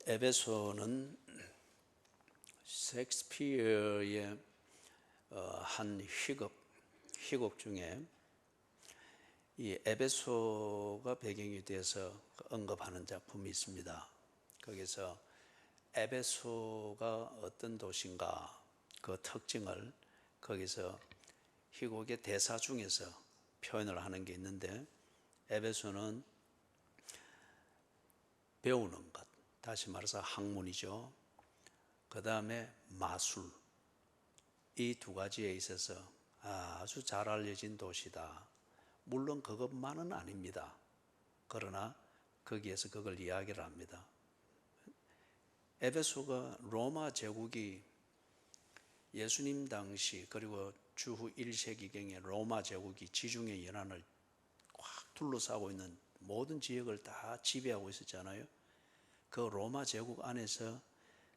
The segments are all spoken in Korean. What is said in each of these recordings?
에베소는 셰익스피어의 한 희곡 중에 이 에베소가 배경이 돼서 언급하는 작품이 있습니다. 거기서 에베소가 어떤 도시인가 그 특징을 거기서 희곡의 대사 중에서 표현을 하는 게 있는데, 에베소는 배우는 것, 다시 말해서 학문이죠. 그 다음에 마술, 이 두 가지에 있어서 아주 잘 알려진 도시다. 물론 그것만은 아닙니다. 그러나 거기에서 그걸 이야기를 합니다. 에베소가 로마 제국이 예수님 당시 그리고 주후 1세기경에 로마 제국이 지중해 연안을 꽉 둘러싸고 있는 모든 지역을 다 지배하고 있었잖아요. 그 로마 제국 안에서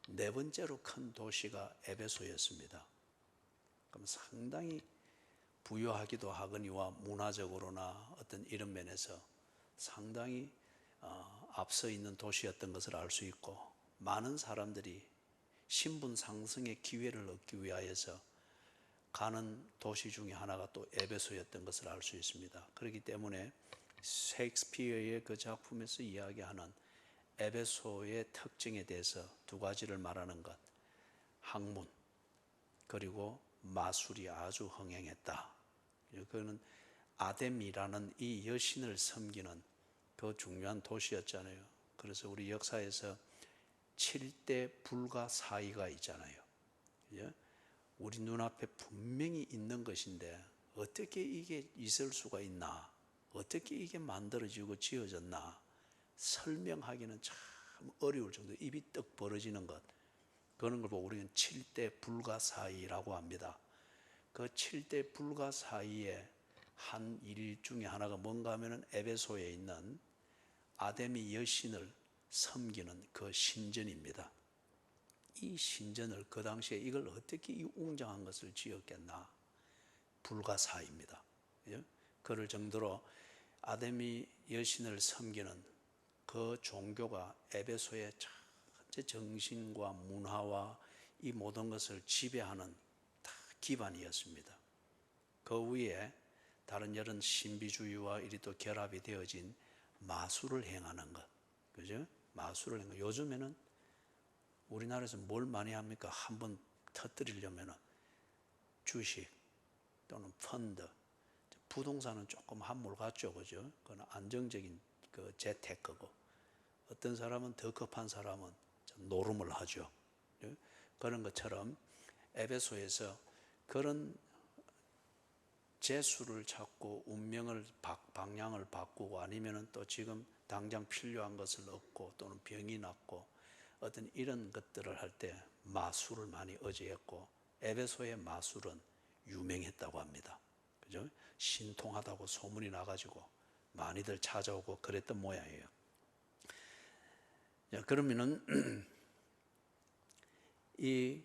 네 번째로 큰 도시가 에베소였습니다. 그럼 상당히 부유하기도 하거니와 문화적으로나 어떤 이런 면에서 상당히 앞서 있는 도시였던 것을 알 수 있고, 많은 사람들이 신분 상승의 기회를 얻기 위하여서 가는 도시 중에 하나가 또 에베소였던 것을 알 수 있습니다. 그렇기 때문에 셰익스피어의 그 작품에서 이야기하는 에베소의 특징에 대해서 두 가지를 말하는 것, 학문 그리고 마술이 아주 흥행했다. 그거는 아뎀이라는 이 여신을 섬기는 그 중요한 도시였잖아요. 그래서 우리 역사에서 7대 불가사의가 있잖아요. 우리 눈앞에 분명히 있는 것인데 어떻게 이게 있을 수가 있나, 어떻게 이게 만들어지고 지어졌나 설명하기는 참 어려울 정도, 입이 떡 벌어지는 것, 그런 걸 보고 우리는 7대 불가사의라고 합니다. 그 7대 불가사의의 한 일 중에 하나가 뭔가 하면 에베소에 있는 아데미 여신을 섬기는 그 신전입니다. 이 신전을 그 당시에 이걸 어떻게 이 웅장한 것을 지었겠나, 불가사의입니다. 그럴 정도로 아데미 여신을 섬기는 그 종교가 에베소의 전체 정신과 문화와 이 모든 것을 지배하는 다 기반이었습니다. 그 위에 다른 여러 신비주의와 이리 또 결합이 되어진 마술을 행하는 것, 그죠? 마술을 행하는 것. 요즘에는 우리나라에서 뭘 많이 합니까? 한번 터뜨리려면 주식 또는 펀드, 부동산은 조금 한물 같죠, 그죠? 그건 안정적인 그 재테크고, 어떤 사람은 더 급한 사람은 노름을 하죠. 그런 것처럼 에베소에서 그런 재수를 찾고 운명을 방향을 바꾸고, 아니면 또 지금 당장 필요한 것을 얻고 또는 병이 낫고 어떤 이런 것들을 할 때 마술을 많이 의지했고, 에베소의 마술은 유명했다고 합니다. 그죠? 신통하다고 소문이 나가지고 많이들 찾아오고 그랬던 모양이에요. 그러면은 이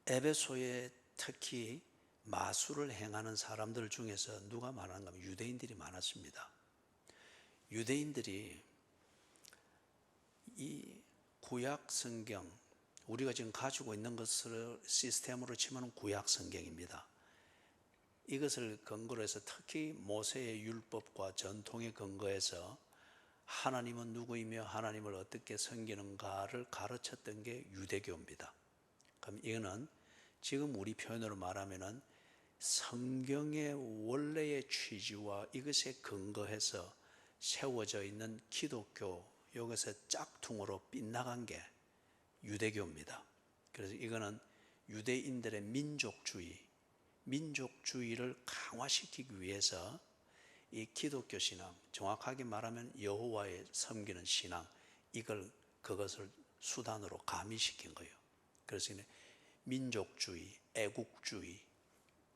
에베소에 특히 마술을 행하는 사람들 중에서 누가 많았는가 하면 유대인들이 많았습니다. 유대인들이 이 구약 성경, 우리가 지금 가지고 있는 것을 시스템으로 치면 구약 성경입니다. 이것을 근거로 해서 특히 모세의 율법과 전통에 근거해서 하나님은 누구이며 하나님을 어떻게 섬기는가를 가르쳤던 게 유대교입니다. 그럼 이거는 지금 우리 표현으로 말하면은 성경의 원래의 취지와 이것에 근거해서 세워져 있는 기독교, 여기서 짝퉁으로 빗나간 게 유대교입니다. 그래서 이거는 유대인들의 민족주의를 강화시키기 위해서 이 기독교 신앙, 정확하게 말하면 여호와의 섬기는 신앙, 그것을 수단으로 가미시킨 거예요. 그래서 민족주의, 애국주의,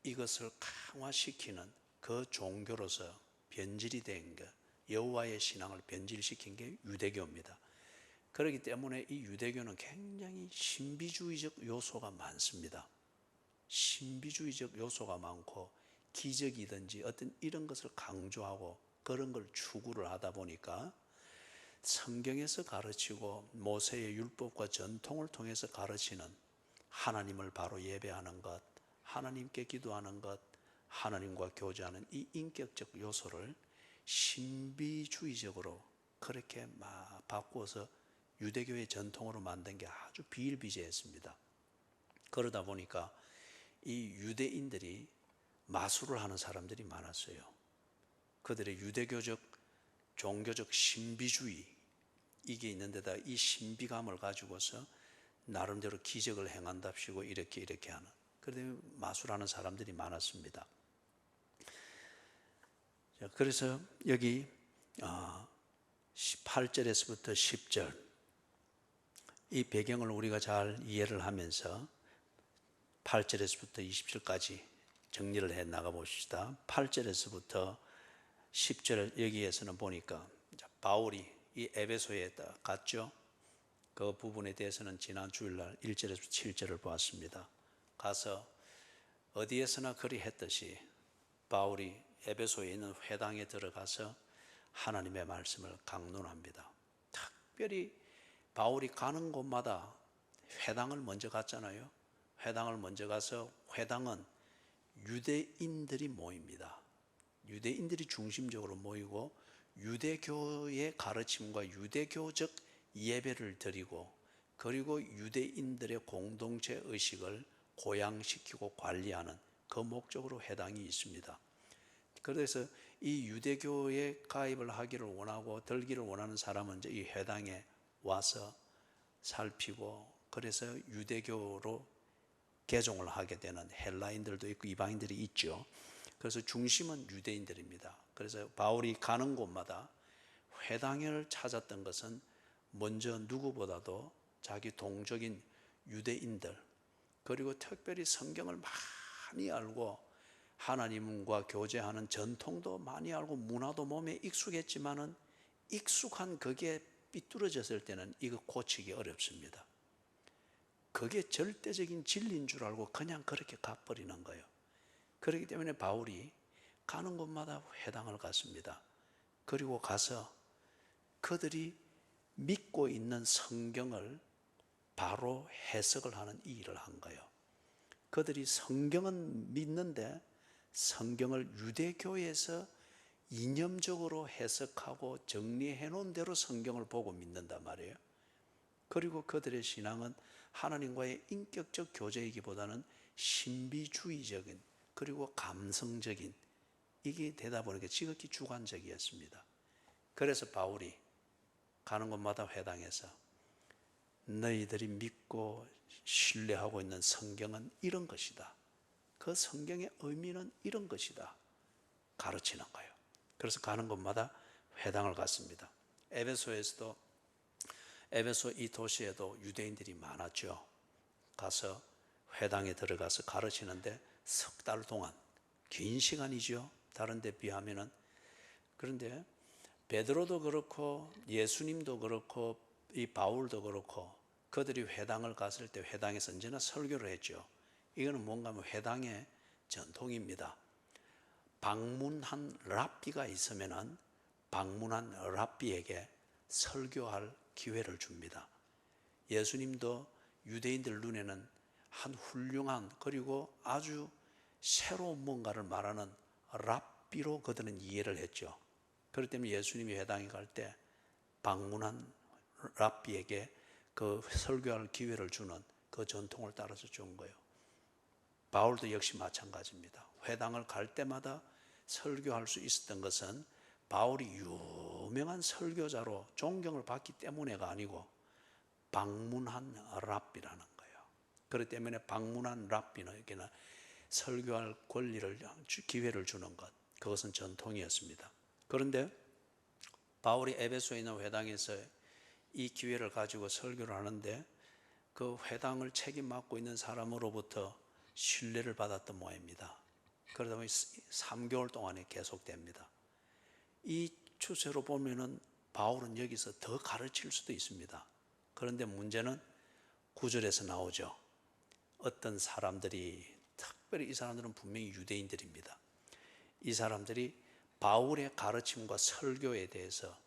이것을 강화시키는 그 종교로서 변질이 된 것, 여호와의 신앙을 변질시킨 게 유대교입니다. 그렇기 때문에 이 유대교는 굉장히 신비주의적 요소가 많습니다. 신비주의적 요소가 많고 기적이든지 어떤 이런 것을 강조하고 그런 걸 추구를 하다 보니까 성경에서 가르치고 모세의 율법과 전통을 통해서 가르치는 하나님을 바로 예배하는 것, 하나님께 기도하는 것, 하나님과 교제하는 이 인격적 요소를 신비주의적으로 그렇게 막 바꾸어서 유대교의 전통으로 만든 게 아주 비일비재했습니다. 그러다 보니까 이 유대인들이 마술을 하는 사람들이 많았어요. 그들의 유대교적 종교적 신비주의 이게 있는데다 이 신비감을 가지고서 나름대로 기적을 행한답시고 이렇게 하는, 그런데 마술하는 사람들이 많았습니다. 그래서 여기 8절에서부터 10절 이 배경을 우리가 잘 이해를 하면서 8절에서부터 20절까지 정리를 해 나가 봅시다. 8절에서부터 10절 여기에서는 보니까 바울이 이 에베소에 갔죠. 그 부분에 대해서는 지난 주일날 1절에서 7절을 보았습니다. 가서 어디에서나 그리 했듯이 바울이 에베소에 있는 회당에 들어가서 하나님의 말씀을 강론합니다. 특별히 바울이 가는 곳마다 회당을 먼저 갔잖아요. 회당을 먼저 가서, 회당은 유대인들이 모입니다. 유대인들이 중심적으로 모이고 유대교의 가르침과 유대교적 예배를 드리고, 그리고 유대인들의 공동체 의식을 고양시키고 관리하는 그 목적으로 회당이 있습니다. 그래서 이 유대교에 가입을 하기를 원하고 들기를 원하는 사람은 이제 이 회당에 와서 살피고, 그래서 유대교로 개종을 하게 되는 헬라인들도 있고 이방인들이 있죠. 그래서 중심은 유대인들입니다. 그래서 바울이 가는 곳마다 회당을 찾았던 것은 먼저 누구보다도 자기 동족인 유대인들, 그리고 특별히 성경을 많이 알고 하나님과 교제하는 전통도 많이 알고 문화도 몸에 익숙했지만은 익숙한 그게 삐뚤어졌을 때는 이거 고치기 어렵습니다. 그게 절대적인 진리인 줄 알고 그냥 그렇게 가버리는 거예요. 그렇기 때문에 바울이 가는 곳마다 회당을 갔습니다. 그리고 가서 그들이 믿고 있는 성경을 바로 해석을 하는 이 일을 한 거예요. 그들이 성경은 믿는데 성경을 유대교에서 이념적으로 해석하고 정리해 놓은 대로 성경을 보고 믿는단 말이에요. 그리고 그들의 신앙은 하나님과의 인격적 교제이기보다는 신비주의적인, 그리고 감성적인, 이게 되다 보니까 지극히 주관적이었습니다. 그래서 바울이 가는 곳마다 회당에서 너희들이 믿고 신뢰하고 있는 성경은 이런 것이다, 그 성경의 의미는 이런 것이다 가르치는 거예요. 그래서 가는 곳마다 회당을 갔습니다. 에베소 이 도시에도 유대인들이 많았죠. 가서 회당에 들어가서 가르치는데 석 달 동안, 긴 시간이죠, 다른 데 비하면은. 그런데 베드로도 그렇고 예수님도 그렇고 이 바울도 그렇고 그들이 회당을 갔을 때 회당에서 언제나 설교를 했죠. 이거는 뭔가 하면 회당의 전통입니다. 방문한 랍비가 있으면은 방문한 랍비에게 설교할 기회를 줍니다. 예수님도 유대인들 눈에는 한 훌륭한, 그리고 아주 새로운 뭔가를 말하는 랍비로 그들은 이해를 했죠. 그렇기 때문에 예수님이 회당에 갈 때 방문한 랍비에게 그 설교할 기회를 주는 그 전통을 따라서 준 거예요. 바울도 역시 마찬가지입니다. 회당을 갈 때마다 설교할 수 있었던 것은 바울이 유명한 설교자로 존경을 받기 때문에가 아니고 방문한 랍비라는 거예요. 그렇기 때문에 방문한 랍비에게는 설교할 권리를, 기회를 주는 것, 그것은 전통이었습니다. 그런데 바울이 에베소에 있는 회당에서 이 기회를 가지고 설교를 하는데 그 회당을 책임 맡고 있는 사람으로부터 신뢰를 받았던 모양입니다. 그러다 보니 3개월 동안에 계속됩니다. 이 추세로 보면은 바울은 여기서 더 가르칠 수도 있습니다. 그런데 문제는 9절에서 나오죠. 어떤 사람들이, 특별히 이 사람들은 분명히 유대인들입니다. 이 사람들이 바울의 가르침과 설교에 대해서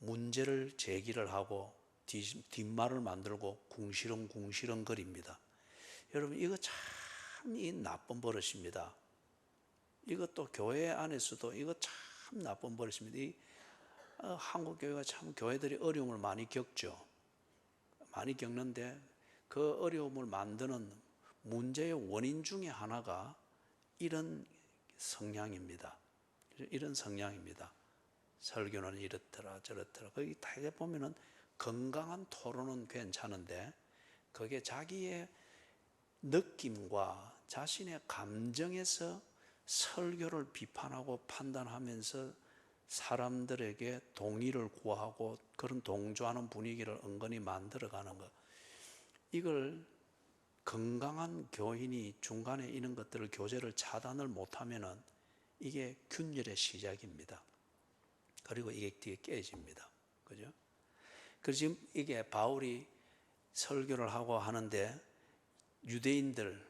문제를 제기를 하고 뒷말을 만들고 궁시렁궁시렁 거립니다. 여러분, 이거 참 이 나쁜 버릇입니다. 이것도 교회 안에서도 이거 참 나쁜 버릇입니다. 한국 교회가 참 교회들이 어려움을 많이 겪죠. 많이 겪는데 그 어려움을 만드는 문제의 원인 중에 하나가 이런 성향입니다. 이런 성향입니다. 설교는 이렇더라 저렇더라. 거기 다 보면은 건강한 토론은 괜찮은데 그게 자기의 느낌과 자신의 감정에서 설교를 비판하고 판단하면서 사람들에게 동의를 구하고 그런 동조하는 분위기를 은근히 만들어가는 것, 이걸 건강한 교인이 중간에 이런 것들을 교제를 차단을 못하면은 이게 균열의 시작입니다. 그리고 이게 뒤에 깨집니다. 그죠? 그래서 지금 이게 바울이 설교를 하고 하는데 유대인들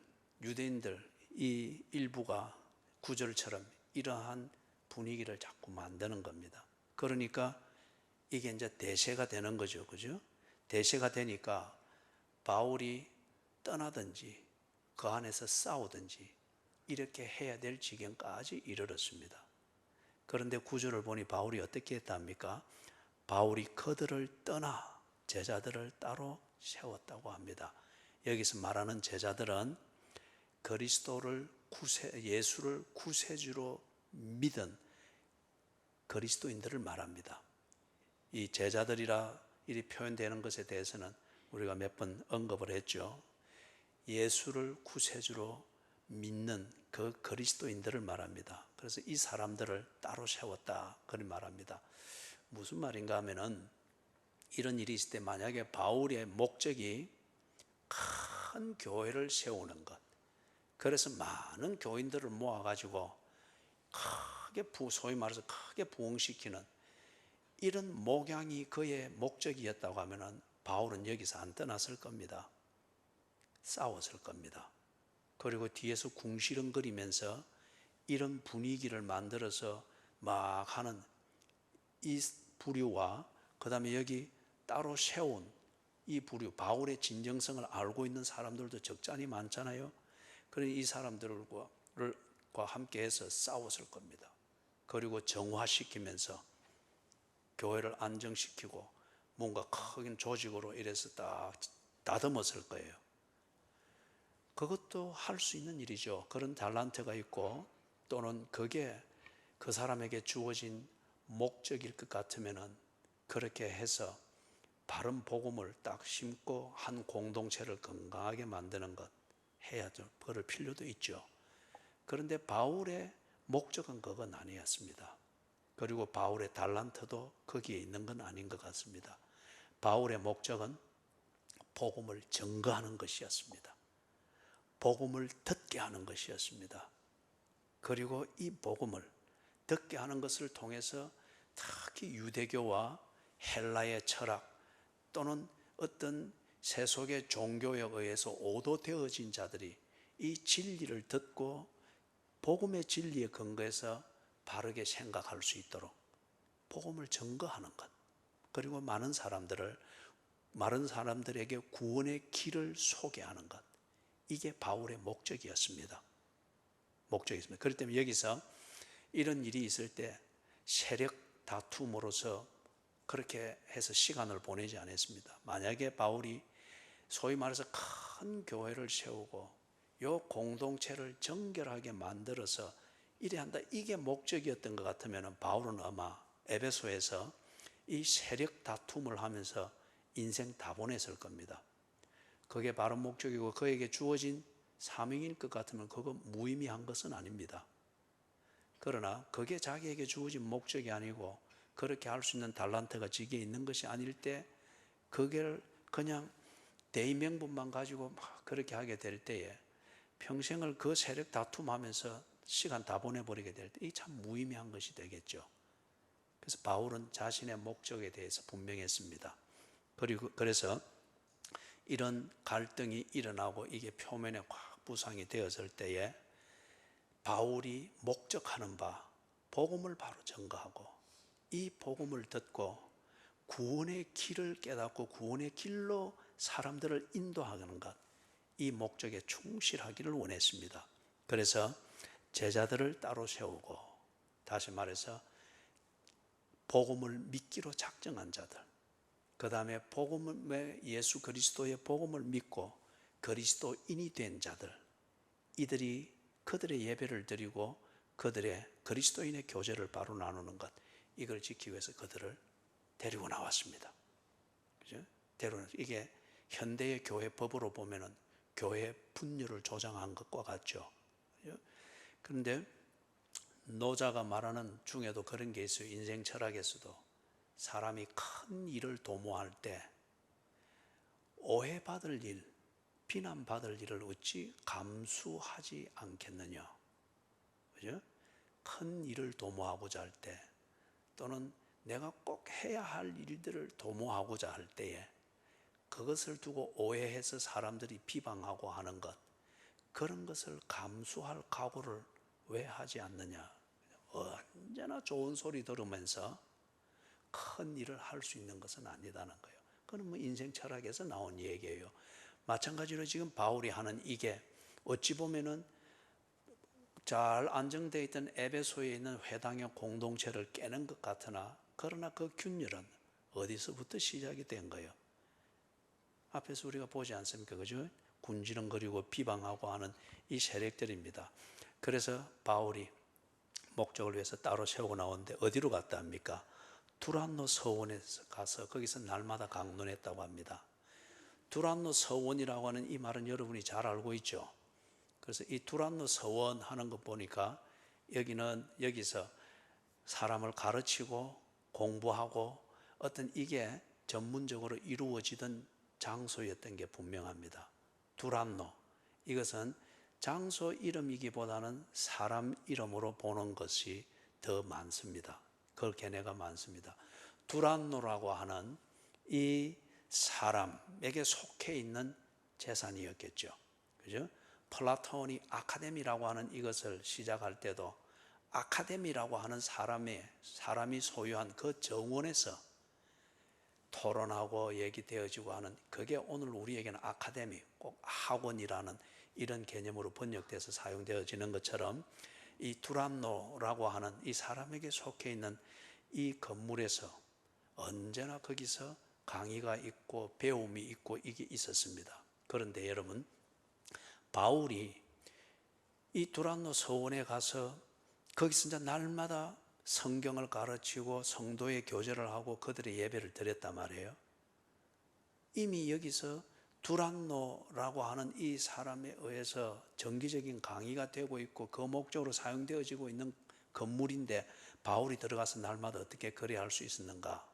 이 일부가 구절처럼 이러한 분위기를 자꾸 만드는 겁니다. 그러니까 이게 이제 대세가 되는 거죠. 그죠? 대세가 되니까 바울이 떠나든지 그 안에서 싸우든지 이렇게 해야 될 지경까지 이르렀습니다. 그런데 구절을 보니 바울이 어떻게 했답니까? 바울이 그들을 떠나 제자들을 따로 세웠다고 합니다. 여기서 말하는 제자들은 예수를 구세주로 믿은 그리스도인들을 말합니다. 이 제자들이라 이 표현되는 것에 대해서는 우리가 몇 번 언급을 했죠. 예수를 구세주로 믿는 그 그리스도인들을 말합니다. 그래서 이 사람들을 따로 세웠다 그렇게 말합니다. 무슨 말인가 하면은 이런 일이 있을 때 만약에 바울의 목적이 큰 교회를 세우는 것, 그래서 많은 교인들을 모아가지고 소위 말해서 크게 부흥시키는 이런 목양이 그의 목적이었다고 하면은 바울은 여기서 안 떠났을 겁니다. 싸웠을 겁니다. 그리고 뒤에서 궁시렁거리면서 이런 분위기를 만들어서 막 하는 이 부류와 그 다음에 여기 따로 세운 이 부류, 바울의 진정성을 알고 있는 사람들도 적잖이 많잖아요. 그러니 이 사람들과 함께 해서 싸웠을 겁니다. 그리고 정화시키면서 교회를 안정시키고 뭔가 큰 조직으로 이래서 딱 다듬었을 거예요. 그것도 할 수 있는 일이죠. 그런 달란트가 있고 또는 그게 그 사람에게 주어진 목적일 것 같으면은 그렇게 해서 바른 복음을 딱 심고 한 공동체를 건강하게 만드는 것 해야죠. 그럴 필요도 있죠. 그런데 바울의 목적은 그건 아니었습니다. 그리고 바울의 달란트도 거기에 있는 건 아닌 것 같습니다. 바울의 목적은 복음을 증거하는 것이었습니다. 복음을 듣게 하는 것이었습니다. 그리고 이 복음을 듣게 하는 것을 통해서 특히 유대교와 헬라의 철학 또는 어떤 세속의 종교에 의해서 오도되어진 자들이 이 진리를 듣고 복음의 진리에 근거해서 바르게 생각할 수 있도록 복음을 증거하는 것, 그리고 많은 사람들에게 구원의 길을 소개하는 것, 이게 바울의 목적이었습니다. 그렇기 때문에 여기서 이런 일이 있을 때 세력 다툼으로서 그렇게 해서 시간을 보내지 않았습니다. 만약에 바울이 소위 말해서 큰 교회를 세우고 이 공동체를 정결하게 만들어서 이래 한다, 이게 목적이었던 것 같으면 바울은 아마 에베소에서 이 세력 다툼을 하면서 인생 다 보냈을 겁니다. 그게 바른 목적이고 그에게 주어진 사명일 것 같으면 그거 무의미한 것은 아닙니다. 그러나 그게 자기에게 주어진 목적이 아니고 그렇게 할 수 있는 달란트가 지게 있는 것이 아닐 때 그걸 그냥 대의명분만 가지고 막 그렇게 하게 될 때에 평생을 그 세력 다툼하면서 시간 다 보내버리게 될 때 이 참 무의미한 것이 되겠죠. 그래서 바울은 자신의 목적에 대해서 분명했습니다. 그래서 이런 갈등이 일어나고 이게 표면에 확 부상이 되었을 때에 바울이 목적하는 바 복음을 바로 증거하고 이 복음을 듣고 구원의 길을 깨닫고 구원의 길로 사람들을 인도하는 것, 이 목적에 충실하기를 원했습니다. 그래서 제자들을 따로 세우고, 다시 말해서 복음을 믿기로 작정한 자들, 그 다음에 예수 그리스도의 복음을 믿고 그리스도인이 된 자들, 이들이 그들의 예배를 드리고 그들의 그리스도인의 교제를 바로 나누는 것, 이걸 지키기 위해서 그들을 데리고 나왔습니다. 그죠? 이게 현대의 교회 법으로 보면은 교회 분열을 조장한 것과 같죠. 그죠? 그런데 노자가 말하는 중에도 그런 게 있어요. 인생 철학에서도 사람이 큰 일을 도모할 때 오해받을 일, 비난받을 일을 어찌 감수하지 않겠느냐. 그죠? 큰 일을 도모하고자 할 때, 또는 내가 꼭 해야 할 일들을 도모하고자 할 때에 그것을 두고 오해해서 사람들이 비방하고 하는 것, 그런 것을 감수할 각오를 왜 하지 않느냐. 언제나 좋은 소리 들으면서 큰 일을 할 수 있는 것은 아니다는 거예요. 그건 뭐 인생 철학에서 나온 얘기예요. 마찬가지로 지금 바울이 하는 이게 어찌 보면은 잘 안정되어 있던 에베소에 있는 회당의 공동체를 깨는 것 같으나, 그러나 그 균열은 어디서부터 시작이 된 거예요? 앞에서 우리가 보지 않습니까? 그죠? 군지렁거리고 비방하고 하는 이 세력들입니다. 그래서 바울이 목적을 위해서 따로 세우고 나오는데 어디로 갔다 합니까? 두란노 서원에 가서 거기서 날마다 강론했다고 합니다. 두란노 서원이라고 하는 이 말은 여러분이 잘 알고 있죠. 그래서 이 두란노 서원 하는 거 보니까 여기서 사람을 가르치고 공부하고 어떤 이게 전문적으로 이루어지던 장소였던 게 분명합니다. 두란노, 이것은 장소 이름이기보다는 사람 이름으로 보는 것이 더 많습니다. 그 견해가 많습니다. 두란노라고 하는 이 사람에게 속해 있는 재산이었겠죠. 그죠? 플라톤이 아카데미라고 하는 이것을 시작할 때도 아카데미라고 하는 사람이 소유한 그 정원에서 토론하고 얘기되어지고 하는, 그게 오늘 우리에게는 아카데미, 꼭 학원이라는 이런 개념으로 번역돼서 사용되어지는 것처럼, 이 두란노라고 하는 이 사람에게 속해 있는 이 건물에서 언제나 거기서 강의가 있고 배움이 있고 이게 있었습니다. 그런데 여러분, 바울이 이 두란노 서원에 가서 거기서 이제 날마다 성경을 가르치고 성도의 교제를 하고 그들의 예배를 드렸단 말이에요. 이미 여기서 두란노라고 하는 이 사람에 의해서 정기적인 강의가 되고 있고 그 목적으로 사용되어지고 있는 건물인데 바울이 들어가서 날마다 어떻게 거래할 수 있었는가?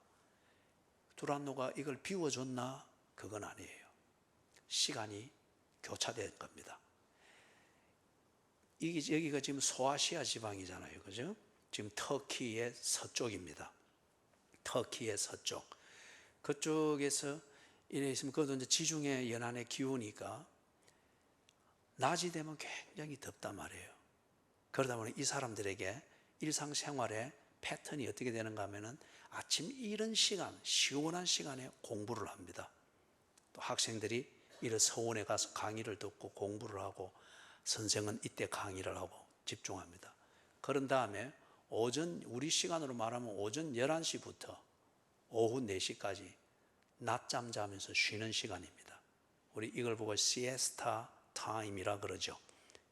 두란노가 이걸 비워줬나? 그건 아니에요. 시간이 교차된 겁니다. 여기가 지금 소아시아 지방이잖아요. 그죠? 지금 터키의 서쪽입니다. 터키의 서쪽. 그쪽에서 이래 있으면 그것도 이제 지중해 연안의 기후니까 낮이 되면 굉장히 덥단 말이에요. 그러다 보니 이 사람들에게 일상생활의 패턴이 어떻게 되는가 하면은 아침 이른 시간, 시원한 시간에 공부를 합니다. 또 학생들이 이런 서원에 가서 강의를 듣고 공부를 하고 선생은 이때 강의를 하고 집중합니다. 그런 다음에 오전, 우리 시간으로 말하면 오전 11시부터 오후 4시까지 낮잠 자면서 쉬는 시간입니다. 우리 이걸 보고 시에스타 타임이라 그러죠.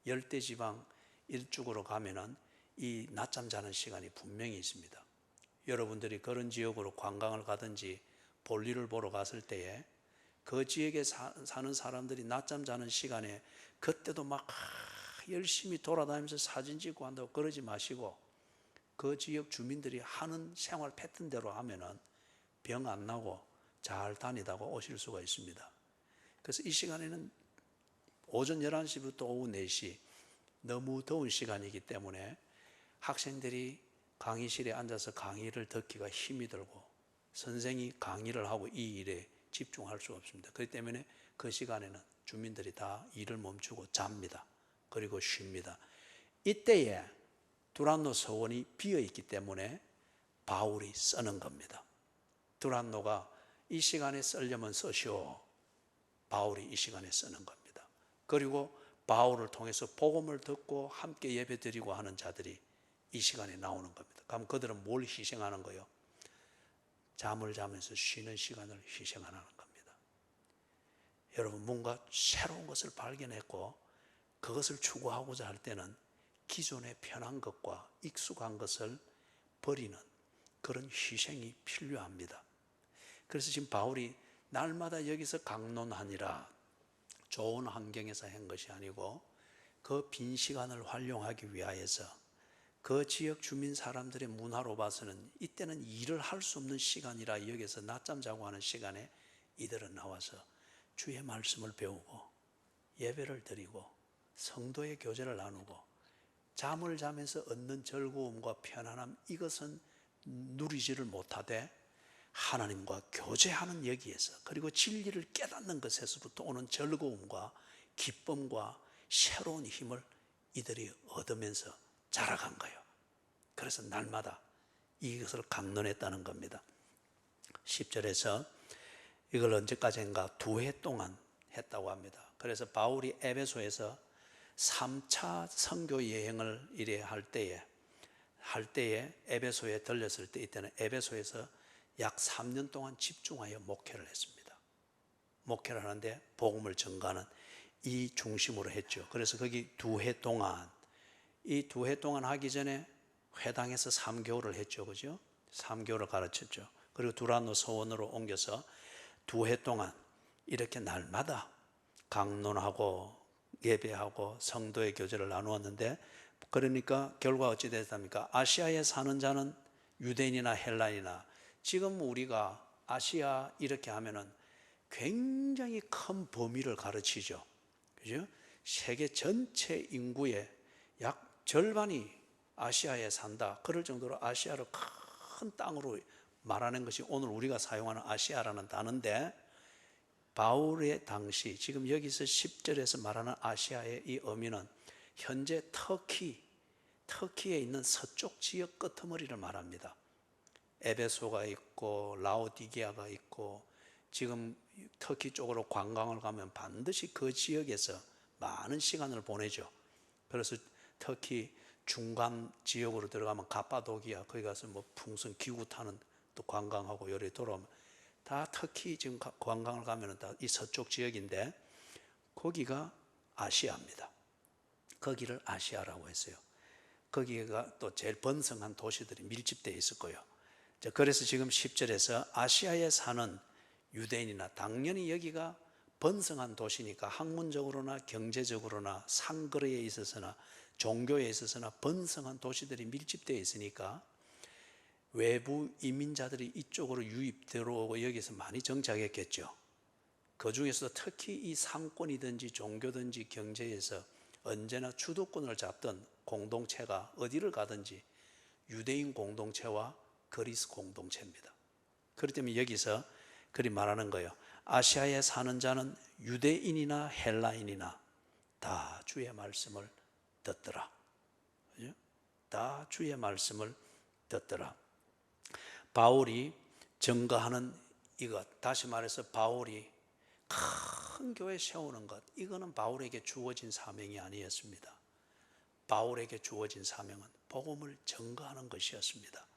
열대지방 일쪽으로 가면은 이 낮잠 자는 시간이 분명히 있습니다. 여러분들이 그런 지역으로 관광을 가든지 볼일을 보러 갔을 때에 그 지역에 사는 사람들이 낮잠 자는 시간에 그때도 막 열심히 돌아다니면서 사진 찍고 한다고 그러지 마시고, 그 지역 주민들이 하는 생활 패턴대로 하면은 병 안 나고 잘 다니다가 오실 수가 있습니다. 그래서 이 시간에는 오전 11시부터 오후 4시 너무 더운 시간이기 때문에 학생들이 강의실에 앉아서 강의를 듣기가 힘이 들고 선생이 강의를 하고 이 일에 집중할 수 없습니다. 그렇기 때문에 그 시간에는 주민들이 다 일을 멈추고 잡니다. 그리고 쉽니다. 이때에 두란노 서원이 비어 있기 때문에 바울이 쓰는 겁니다. 두란노가 이 시간에 쓰려면 쓰시오. 바울이 이 시간에 쓰는 겁니다. 그리고 바울을 통해서 복음을 듣고 함께 예배드리고 하는 자들이 이 시간에 나오는 겁니다. 그럼 그들은 뭘 희생하는 거예요? 잠을 자면서 쉬는 시간을 희생하는 겁니다. 여러분, 뭔가 새로운 것을 발견했고 그것을 추구하고자 할 때는 기존의 편한 것과 익숙한 것을 버리는 그런 희생이 필요합니다. 그래서 지금 바울이 날마다 여기서 강론하니라, 좋은 환경에서 한 것이 아니고 그 빈 시간을 활용하기 위하여서 그 지역 주민 사람들의 문화로 봐서는 이때는 일을 할 수 없는 시간이라 여기서 낮잠 자고 하는 시간에 이들은 나와서 주의 말씀을 배우고 예배를 드리고 성도의 교제를 나누고 잠을 자면서 얻는 즐거움과 편안함, 이것은 누리지를 못하되 하나님과 교제하는 여기에서, 그리고 진리를 깨닫는 것에서부터 오는 즐거움과 기쁨과 새로운 힘을 이들이 얻으면서 자라간 거예요. 그래서 날마다 이것을 강론했다는 겁니다. 10절에서 이걸 언제까지인가 2해 동안 했다고 합니다. 그래서 바울이 에베소에서 3차 선교 여행을 이래 할 때에 에베소에 들렸을 때, 이때는 에베소에서 약 3년 동안 집중하여 목회를 했습니다. 목회를 하는데 복음을 전가하는 이 중심으로 했죠. 그래서 거기 2해 동안, 이 2해 동안 하기 전에 회당에서 3개월을 했죠. 그죠? 3개월을 가르쳤죠. 그리고 두란노 서원으로 옮겨서 2해 동안 이렇게 날마다 강론하고 예배하고 성도의 교제를 나누었는데, 그러니까 결과 어찌 됐습니까? 아시아에 사는 자는 유대인이나 헬라인이나, 지금 우리가 아시아 이렇게 하면은 굉장히 큰 범위를 가르치죠. 그죠? 세계 전체 인구의 약 절반이 아시아에 산다. 그럴 정도로 아시아를 큰 땅으로 말하는 것이 오늘 우리가 사용하는 아시아라는 단어인데, 바울의 당시 지금 여기서 10절에서 말하는 아시아의 이 의미는 현재 터키에 있는 서쪽 지역 끄트머리를 말합니다. 에베소가 있고 라오디게아가 있고, 지금 터키 쪽으로 관광을 가면 반드시 그 지역에서 많은 시간을 보내죠. 그래서 터키 중간 지역으로 들어가면 가파도기아, 거기 가서 뭐 풍선 기구 타는 또 관광하고 요리 돌아오면 다 터키 지금 관광을 가면 다 이 서쪽 지역인데, 거기가 아시아입니다. 거기를 아시아라고 했어요. 거기가 또 제일 번성한 도시들이 밀집되어 있을 거예요. 그래서 지금 10절에서 아시아에 사는 유대인이나, 당연히 여기가 번성한 도시니까 학문적으로나 경제적으로나 상거래에 있어서나 종교에 있어서나 번성한 도시들이 밀집되어 있으니까 외부 이민자들이 이쪽으로 유입 들어오고 여기서 많이 정착했겠죠. 그 중에서 특히 이 상권이든지 종교든지 경제에서 언제나 주도권을 잡던 공동체가 어디를 가든지 유대인 공동체와 그리스 공동체입니다. 그렇기 때문에 여기서 그리 말하는 거예요. 아시아에 사는 자는 유대인이나 헬라인이나 다 주의 말씀을 듣더라. 다 주의 말씀을 듣더라. 바울이 증거하는 이것, 다시 말해서 바울이 큰 교회 세우는 것, 이거는 바울에게 주어진 사명이 아니었습니다. 바울에게 주어진 사명은 복음을 증거하는 것이었습니다.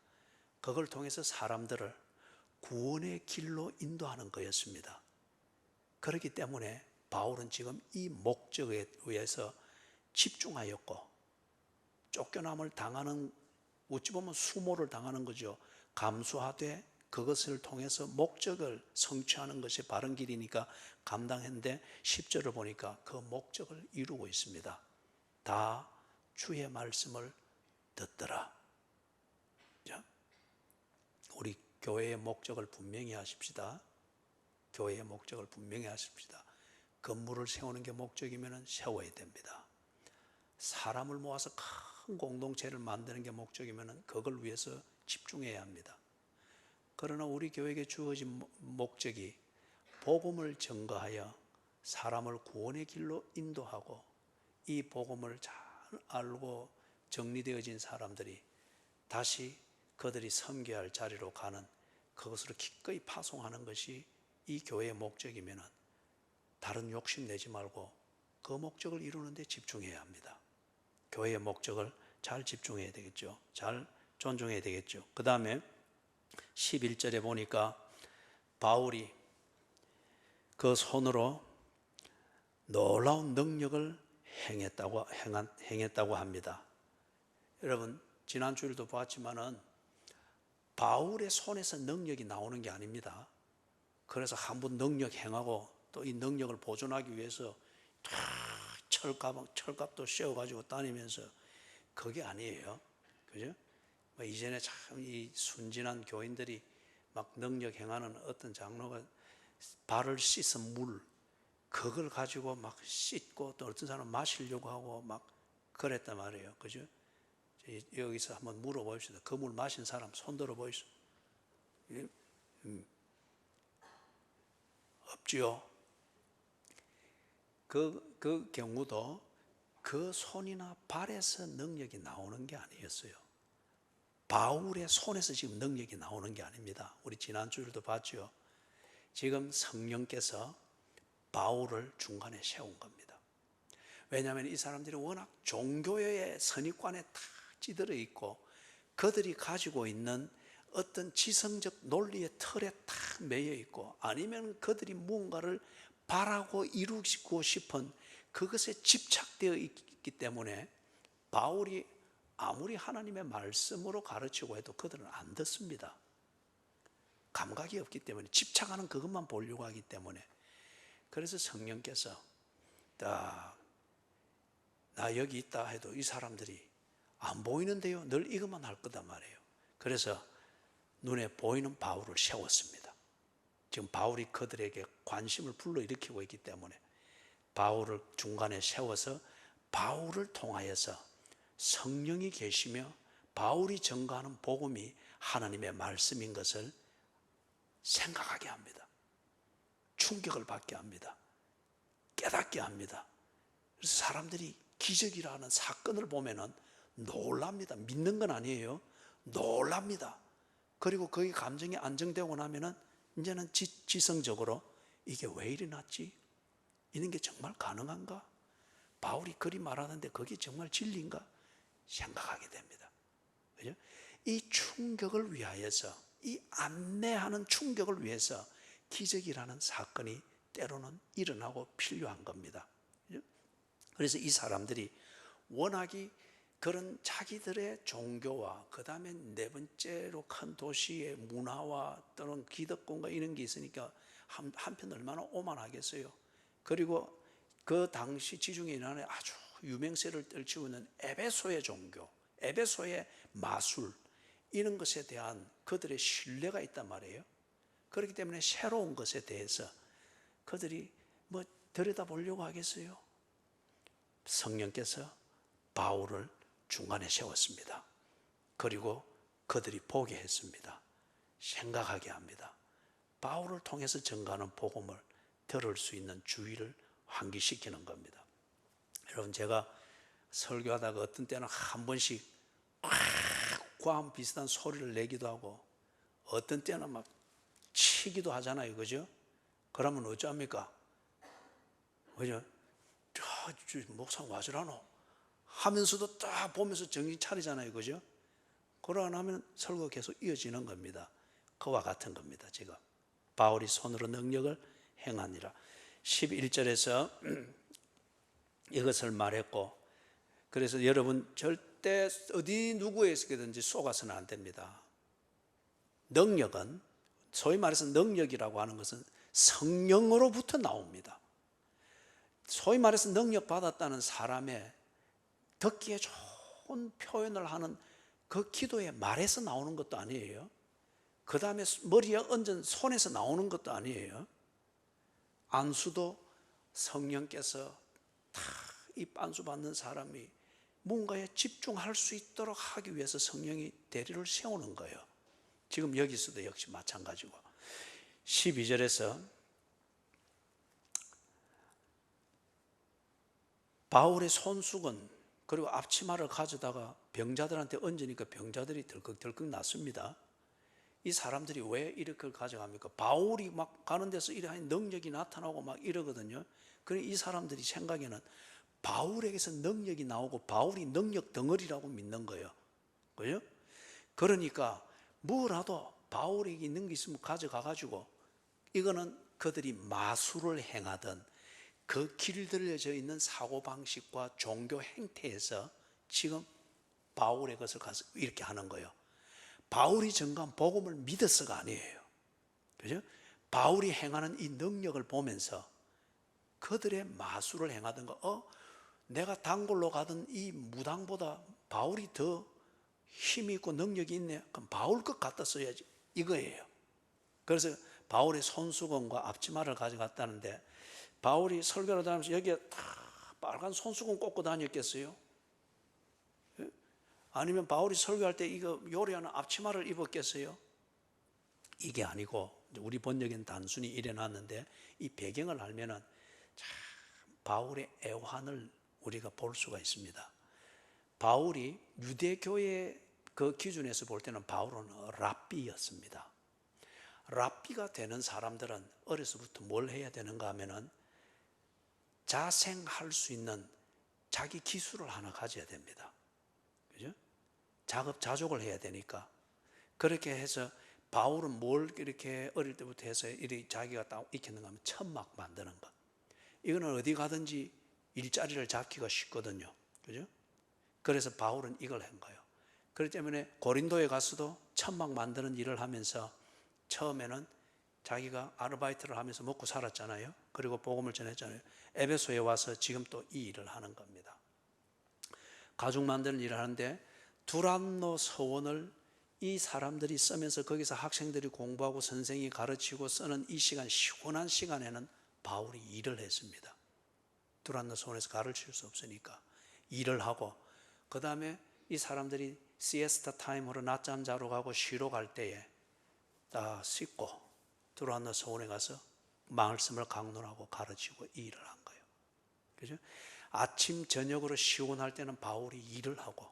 그걸 통해서 사람들을 구원의 길로 인도하는 거였습니다. 그렇기 때문에 바울은 지금 이 목적에 의해서 집중하였고, 쫓겨남을 당하는, 어찌 보면 수모를 당하는 거죠. 감수하되 그것을 통해서 목적을 성취하는 것이 바른 길이니까 감당했는데, 10절을 보니까 그 목적을 이루고 있습니다. 다 주의 말씀을 듣더라. 우리 교회의 목적을 분명히 하십시다. 교회의 목적을 분명히 하십시다. 건물을 세우는 게 목적이면 세워야 됩니다. 사람을 모아서 큰 공동체를 만드는 게 목적이면 그걸 위해서 집중해야 합니다. 그러나 우리 교회에게 주어진 목적이 복음을 증거하여 사람을 구원의 길로 인도하고, 이 복음을 잘 알고 정리되어진 사람들이 다시 그들이 섬겨야 할 자리로 가는 그것으로 기꺼이 파송하는 것이 이 교회의 목적이면 다른 욕심 내지 말고 그 목적을 이루는 데 집중해야 합니다. 교회의 목적을 잘 집중해야 되겠죠. 잘 존중해야 되겠죠. 그 다음에 11절에 보니까 바울이 그 손으로 놀라운 능력을 행했다고 합니다. 여러분, 지난 주일도 봤지만은 바울의 손에서 능력이 나오는 게 아닙니다. 그래서 한 번 능력 행하고 또 이 능력을 보존하기 위해서 철갑도 씌워가지고 다니면서 그게 아니에요. 그죠? 이전에 참 이 순진한 교인들이 막 능력 행하는 어떤 장로가 발을 씻은 물, 그걸 가지고 막 씻고 또 어떤 사람은 마시려고 하고 막 그랬단 말이에요. 그죠? 여기서 한번 물어봅시다. 그 물 마신 사람 손 들어 보이소. 없지요. 그 경우도 그 손이나 발에서 능력이 나오는 게 아니었어요. 바울의 손에서 지금 능력이 나오는 게 아닙니다. 우리 지난주에도 봤죠. 지금 성령께서 바울을 중간에 세운 겁니다. 왜냐하면 이 사람들이 워낙 종교의 선입관에 다 찌들어 있고 그들이 가지고 있는 어떤 지성적 논리의 틀에 다 매여 있고 아니면 그들이 무언가를 바라고 이루고 싶은 그것에 집착되어 있기 때문에 바울이 아무리 하나님의 말씀으로 가르치고 해도 그들은 안 듣습니다. 감각이 없기 때문에 집착하는 그것만 보려고 하기 때문에. 그래서 성령께서 나 여기 있다 해도 이 사람들이 안 보이는데요, 늘 이것만 할 거단 말이에요. 그래서 눈에 보이는 바울을 세웠습니다. 지금 바울이 그들에게 관심을 불러일으키고 있기 때문에 바울을 중간에 세워서 바울을 통하여서 성령이 계시며 바울이 전가하는 복음이 하나님의 말씀인 것을 생각하게 합니다. 충격을 받게 합니다. 깨닫게 합니다. 그래서 사람들이 기적이라는 사건을 보면은 놀랍니다. 믿는 건 아니에요. 놀랍니다. 그리고 거기 감정이 안정되고 나면은 이제는 지성적으로 이게 왜 일어났지? 이런 게 정말 가능한가? 바울이 그리 말하는데 그게 정말 진리인가? 생각하게 됩니다. 그죠? 이 충격을 위하여서, 이 안내하는 충격을 위해서 기적이라는 사건이 때로는 일어나고 필요한 겁니다. 그래서 이 사람들이 워낙이 그런 자기들의 종교와 그 다음에 네 번째로 큰 도시의 문화와 또는 기득권과 이런 게 있으니까 한편 얼마나 오만하겠어요. 그리고 그 당시 지중해 인하에 아주 유명세를 떨치고 있는 에베소의 종교, 에베소의 마술 이런 것에 대한 그들의 신뢰가 있단 말이에요. 그렇기 때문에 새로운 것에 대해서 그들이 뭐 들여다보려고 하겠어요. 성령께서 바울을 중간에 세웠습니다. 그리고 그들이 보게 했습니다. 생각하게 합니다. 바울을 통해서 전가하는 복음을 들을 수 있는 주의를 환기시키는 겁니다. 여러분, 제가 설교하다가 어떤 때는 한 번씩 꽉 비슷한 소리를 내기도 하고 어떤 때는 막 치기도 하잖아요. 그죠? 그러면 어쩝니까? 그죠? 목사님 와주라노 하면서도 딱 보면서 정신 차리잖아요. 그죠? 그러고 나면 설교가 계속 이어지는 겁니다. 그와 같은 겁니다. 지금 바울이 손으로 능력을 행하니라. 11절에서 이것을 말했고, 그래서 여러분 절대 어디 누구에게든지 속아서는 안 됩니다. 능력은, 소위 말해서 능력이라고 하는 것은 성령으로부터 나옵니다. 소위 말해서 능력 받았다는 사람의 듣기에 좋은 표현을 하는 그 기도의 말에서 나오는 것도 아니에요. 그 다음에 머리에 얹은 손에서 나오는 것도 아니에요. 안수도 성령께서 다 이 안수 받는 사람이 뭔가에 집중할 수 있도록 하기 위해서 성령이 대리를 세우는 거예요. 지금 여기서도 역시 마찬가지고 12절에서 바울의 손수건 그리고 앞치마를 가져다가 병자들한테 얹으니까 병자들이 덜컥덜컥 났습니다. 이 사람들이 왜 이렇게 가져갑니까? 바울이 막 가는 데서 이러한 능력이 나타나고 막 이러거든요. 그러니 이 사람들이 생각에는 바울에게서 능력이 나오고 바울이 능력 덩어리라고 믿는 거예요. 그죠? 그러니까 뭐라도 바울에게 있는 게 있으면 가져가가지고, 이거는 그들이 마술을 행하던 그 길들여져 있는 사고방식과 종교 행태에서 지금 바울의 것을 가서 이렇게 하는 거예요. 바울이 전가한 복음을 믿어서가 아니에요. 그죠? 바울이 행하는 이 능력을 보면서 그들의 마술을 행하던 거, 내가 단골로 가던 이 무당보다 바울이 더 힘이 있고 능력이 있네. 그럼 바울 것 갖다 써야지. 이거예요. 그래서 바울의 손수건과 앞치마를 가져갔다는데, 바울이 설교를 다니면서 여기에 다 빨간 손수건 꽂고 다녔겠어요? 아니면 바울이 설교할 때 이거 요리하는 앞치마를 입었겠어요? 이게 아니고, 우리 번역엔 단순히 이래놨는데, 이 배경을 알면은 참 바울의 애환을 우리가 볼 수가 있습니다. 바울이 유대교의 그 기준에서 볼 때는 바울은 랍비였습니다. 랍비가 되는 사람들은 어려서부터 뭘 해야 되는가 하면은 자생할 수 있는 자기 기술을 하나 가져야 됩니다. 그죠? 자급자족을 해야 되니까. 그렇게 해서 바울은 뭘 이렇게 어릴 때부터 해서 이렇게 자기가 딱 익혔는가 하면 천막 만드는 것. 이거는 어디 가든지 일자리를 잡기가 쉽거든요. 그죠? 그래서 바울은 이걸 한 거예요. 그렇기 때문에 고린도에 가서도 천막 만드는 일을 하면서 처음에는 자기가 아르바이트를 하면서 먹고 살았잖아요. 그리고 복음을 전했잖아요. 에베소에 와서 지금 또 이 일을 하는 겁니다. 가죽 만드는 일을 하는데, 두란노 서원을 이 사람들이 쓰면서 거기서 학생들이 공부하고 선생이 가르치고 쓰는 이 시간, 시원한 시간에는 바울이 일을 했습니다. 두란노 서원에서 가르칠 수 없으니까 일을 하고, 그 다음에 이 사람들이 시에스타 타임으로 낮잠 자러 가고 쉬러 갈 때에 다 씻고 두란노 서원에 가서 말씀을 강론하고 가르치고 이 일을 한 거예요. 그죠? 아침 저녁으로 시원할 때는 바울이 일을 하고,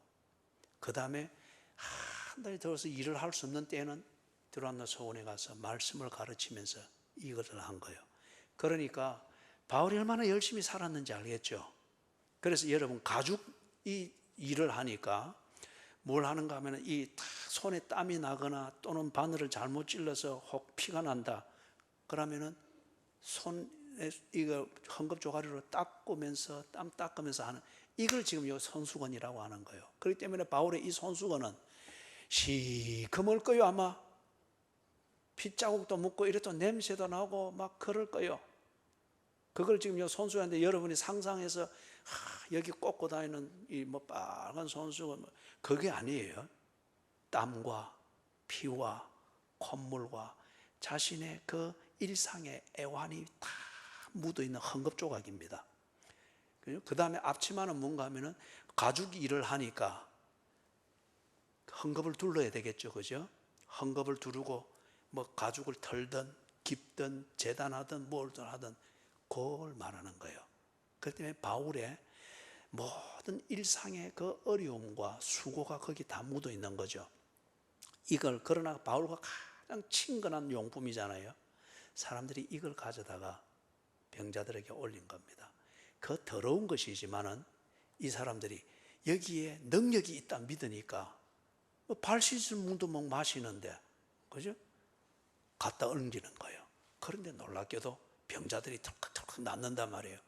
그 다음에 한 달이 들어서 일을 할 수 없는 때는 두란노 서원에 가서 말씀을 가르치면서 이것을 한 거예요. 그러니까 바울이 얼마나 열심히 살았는지 알겠죠? 그래서 여러분, 가죽 이 일을 하니까 뭘 하는가 하면 이 손에 땀이 나거나 또는 바늘을 잘못 찔러서 혹 피가 난다. 그러면은 손에 이거 헝겊 조가리로 닦으면서 땀 닦으면서 하는, 이걸 지금 요 손수건이라고 하는 거예요. 그렇기 때문에 바울의 이 손수건은 시커멀 거요. 아마 핏자국도 묻고 이래도 냄새도 나고 막 그럴 거요. 그걸 지금 요 손수건인데 여러분이 상상해서 여기 꽂고 다니는 이 뭐 빨간 손수건, 그게 아니에요. 땀과 피와 콧물과 자신의 그 일상의 애환이 다 묻어있는 헝겊 조각입니다. 그 다음에 앞치마는 뭔가 하면은 가죽 일을 하니까 헝겊을 둘러야 되겠죠. 그죠? 헝겊을 두르고 뭐 가죽을 털든 깁든 재단하든 뭘 하든 그걸 말하는 거예요. 그렇기 때문에 바울의 모든 일상의 그 어려움과 수고가 거기 다 묻어 있는 거죠. 이걸, 그러나 바울과 가장 친근한 용품이잖아요. 사람들이 이걸 가져다가 병자들에게 올린 겁니다. 그 더러운 것이지만은 이 사람들이 여기에 능력이 있다 믿으니까 발 씻을 물도 막 마시는데, 그죠? 갖다 옮기는 거예요. 그런데 놀랍게도 병자들이 털컥털컥 낫는단 말이에요.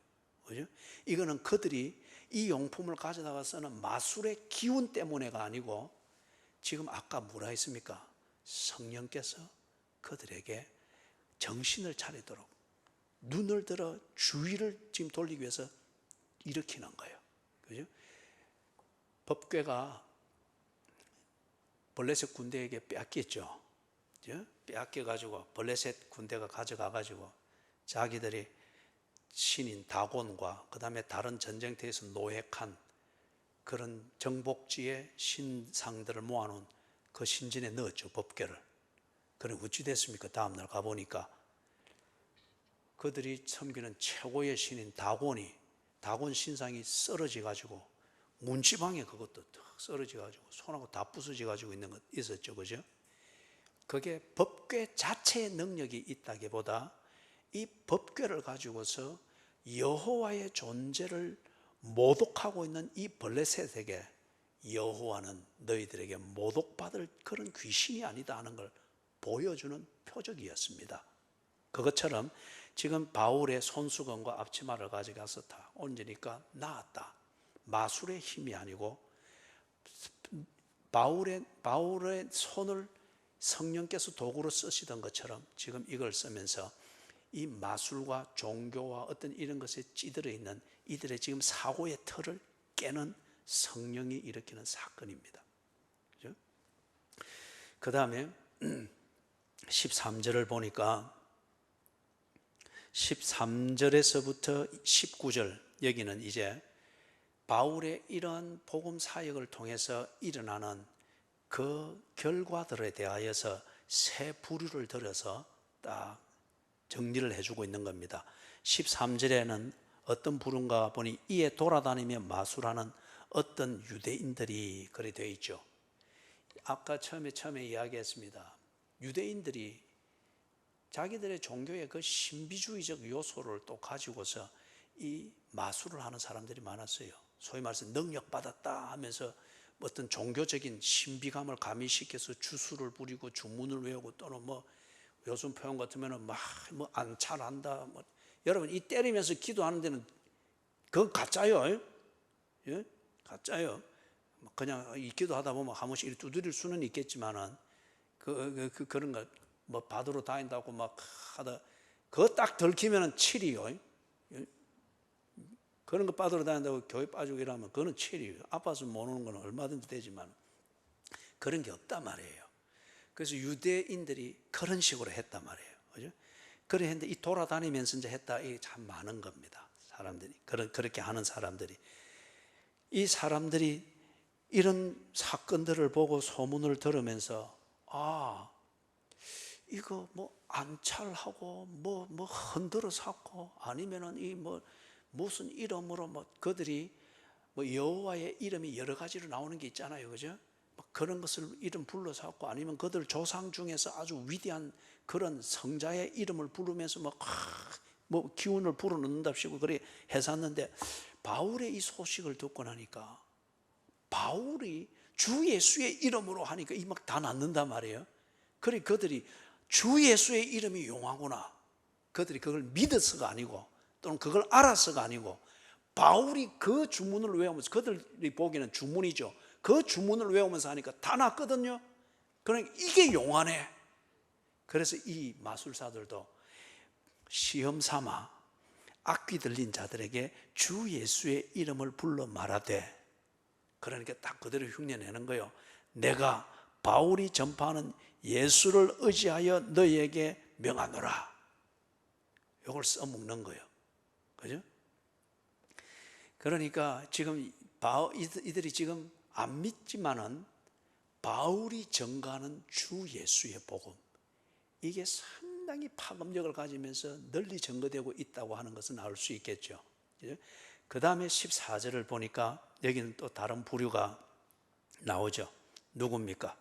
그죠? 이거는 그들이 이 용품을 가져다가 쓰는 마술의 기운 때문에가 아니고, 지금 아까 뭐라 했습니까? 성령께서 그들에게 정신을 차리도록 눈을 들어 주의를 지금 돌리기 위해서 일으키는 거예요. 그죠? 법궤가 블레셋 군대에게 뺏겼죠. 뺏겨가지고 블레셋 군대가 가져가가지고 자기들이 신인 다곤과 그 다음에 다른 전쟁터에서 노획한 그런 정복지의 신상들을 모아놓은 그 신진에 넣었죠, 법궤를. 그럼 어찌 됐습니까? 다음날 가보니까 그들이 섬기는 최고의 신인 다곤 신상이 쓰러져가지고 문지방에 그것도 턱 쓰러져가지고 손하고 다 부서져가지고 있는 것 있었죠, 그죠? 그게 법궤 자체의 능력이 있다기보다 이 법궤를 가지고서 여호와의 존재를 모독하고 있는 이 블레셋에게 여호와는 너희들에게 모독받을 그런 귀신이 아니다 하는 걸 보여주는 표적이었습니다. 그것처럼 지금 바울의 손수건과 앞치마를 가져가서 다 얹으니까 나았다. 마술의 힘이 아니고 바울의 손을 성령께서 도구로 쓰시던 것처럼 지금 이걸 쓰면서 이 마술과 종교와 어떤 이런 것에 찌들어 있는 이들의 지금 사고의 틀을 깨는 성령이 일으키는 사건입니다. 그죠? 그 다음에 13절을 보니까 13절에서부터 19절 여기는 이제 바울의 이런 복음 사역을 통해서 일어나는 그 결과들에 대하여서 세 부류를 들어서 딱 정리를 해주고 있는 겁니다. 13절에는 어떤 부류인가 보니 이에 돌아다니며 마술하는 어떤 유대인들이 그래 되어 있죠. 아까 처음에 이야기했습니다. 유대인들이 자기들의 종교의 그 신비주의적 요소를 또 가지고서 이 마술을 하는 사람들이 많았어요. 소위 말해서 능력받았다 하면서 어떤 종교적인 신비감을 가미시켜서 주술을 부리고 주문을 외우고 또는 뭐 요즘 표현 같으면 막 뭐 안찰한다. 뭐 여러분 이 때리면서 기도하는 데는 그건 가짜요. 예? 가짜요. 그냥 이 기도하다 보면 한 번씩 두드릴 수는 있겠지만은 그런 거 뭐 받으러 다닌다고 막 하다 그거 딱 들키면은 7이요. 그런 거 받으러 다닌다고 교회 빠지고 이러면 그거는 7이에요. 아파서 못 오는 건 얼마든지 되지만 그런 게 없단 말이에요. 그래서 유대인들이 그런 식으로 했단 말이에요. 그죠? 그래 했는데 이 돌아다니면서 이제 했다. 이게 참 많은 겁니다. 사람들이. 그렇게 하는 사람들이. 이 사람들이 이런 사건들을 보고 소문을 들으면서 이거 뭐 안찰하고 뭐 흔들어서 하고 아니면은 이 뭐 무슨 이름으로 뭐 그들이 뭐 여호와의 이름이 여러 가지로 나오는 게 있잖아요. 그죠? 그런 것을 이름 불러서 하고 아니면 그들 조상 중에서 아주 위대한 그런 성자의 이름을 부르면서 뭐 기운을 불어넣는답시고 그래 했었는데 바울의 이 소식을 듣고 나니까 바울이 주 예수의 이름으로 하니까 이 막 다 낫는단 말이에요. 그래 그들이 주 예수의 이름이 용하구나. 그들이 그걸 믿어서가 아니고 또는 그걸 알아서가 아니고 바울이 그 주문을 외우면서 그들이 보기에는 주문이죠. 그 주문을 외우면서 하니까 다 낫거든요. 그러니까 이게 용하네. 그래서 이 마술사들도 시험 삼아 악귀 들린 자들에게 주 예수의 이름을 불러 말하되 그러니까 딱 그대로 흉내내는 거예요. 내가 바울이 전파하는 예수를 의지하여 너희에게 명하노라. 이걸 써먹는 거예요. 그죠? 그러니까 지금 이들이 지금 안 믿지만은 바울이 전가하는 주 예수의 복음 이게 상당히 파급력을 가지면서 널리 전거되고 있다고 하는 것은 알 수 있겠죠. 그 다음에 14절을 보니까 여기는 또 다른 부류가 나오죠. 누굽니까?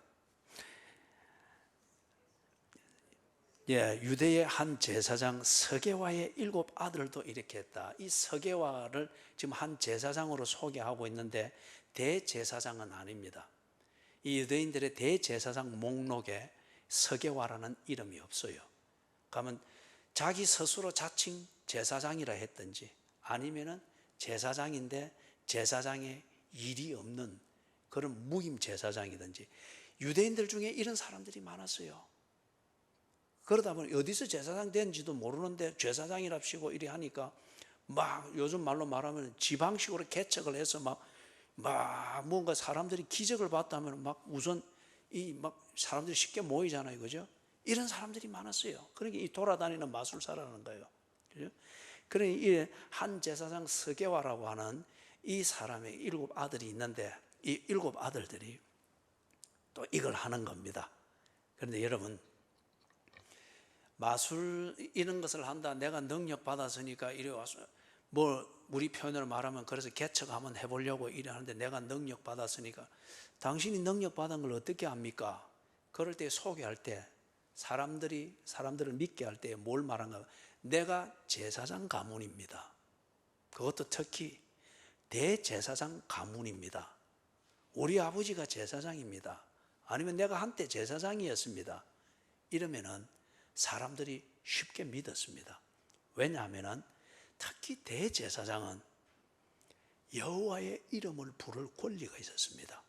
유대의 한 제사장 서게와의 7 아들도 이렇게 했다. 이 서게와를 지금 한 제사장으로 소개하고 있는데 대제사장은 아닙니다. 이 유대인들의 대제사장 목록에 서게와라는 이름이 없어요. 그러면 자기 스스로 자칭 제사장이라 했든지 아니면은 제사장인데 제사장의 일이 없는 그런 무임 제사장이든지 유대인들 중에 이런 사람들이 많았어요. 그러다 보니 어디서 제사장 된지도 모르는데 제사장이랍시고 이리 하니까 막 요즘 말로 말하면 지방식으로 개척을 해서 막 뭔가 사람들이 기적을 봤다면 막 우선 막 사람들이 쉽게 모이잖아요. 그죠? 이런 사람들이 많았어요. 그러니까 이 돌아다니는 마술사라는 거예요. 그죠? 그러니 한 제사장 서게와라고 하는 이 사람의 7 아들이 있는데 이 7 아들들이 또 이걸 하는 겁니다. 그런데 여러분 마술 이런 것을 한다. 내가 능력 받았으니까 이리 와서 뭐 우리 표현으로 말하면 그래서 개척 한번 해보려고 이래 하는데 내가 능력 받았으니까 당신이 능력 받은 걸 어떻게 압니까? 그럴 때 소개할 때 사람들을 믿게 할 때 뭘 말한가? 내가 제사장 가문입니다. 그것도 특히 대제사장 가문입니다. 우리 아버지가 제사장입니다. 아니면 내가 한때 제사장이었습니다. 이러면은 사람들이 쉽게 믿었습니다. 왜냐하면은 특히 대제사장은 여호와의 이름을 부를 권리가 있었습니다.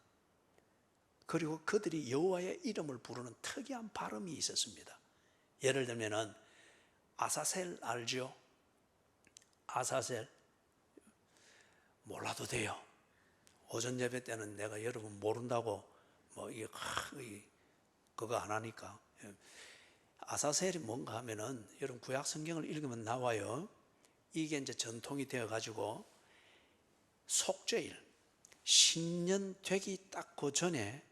그리고 그들이 여호와의 이름을 부르는 특이한 발음이 있었습니다. 예를 들면은 아사셀 알죠? 아사셀 몰라도 돼요. 오전 예배 때는 내가 여러분 모른다고 그거 안 하니까. 아사셀이 뭔가 하면은 여러분 구약 성경을 읽으면 나와요. 이게 이제 전통이 되어 가지고 속죄일 신년 되기 딱 그 전에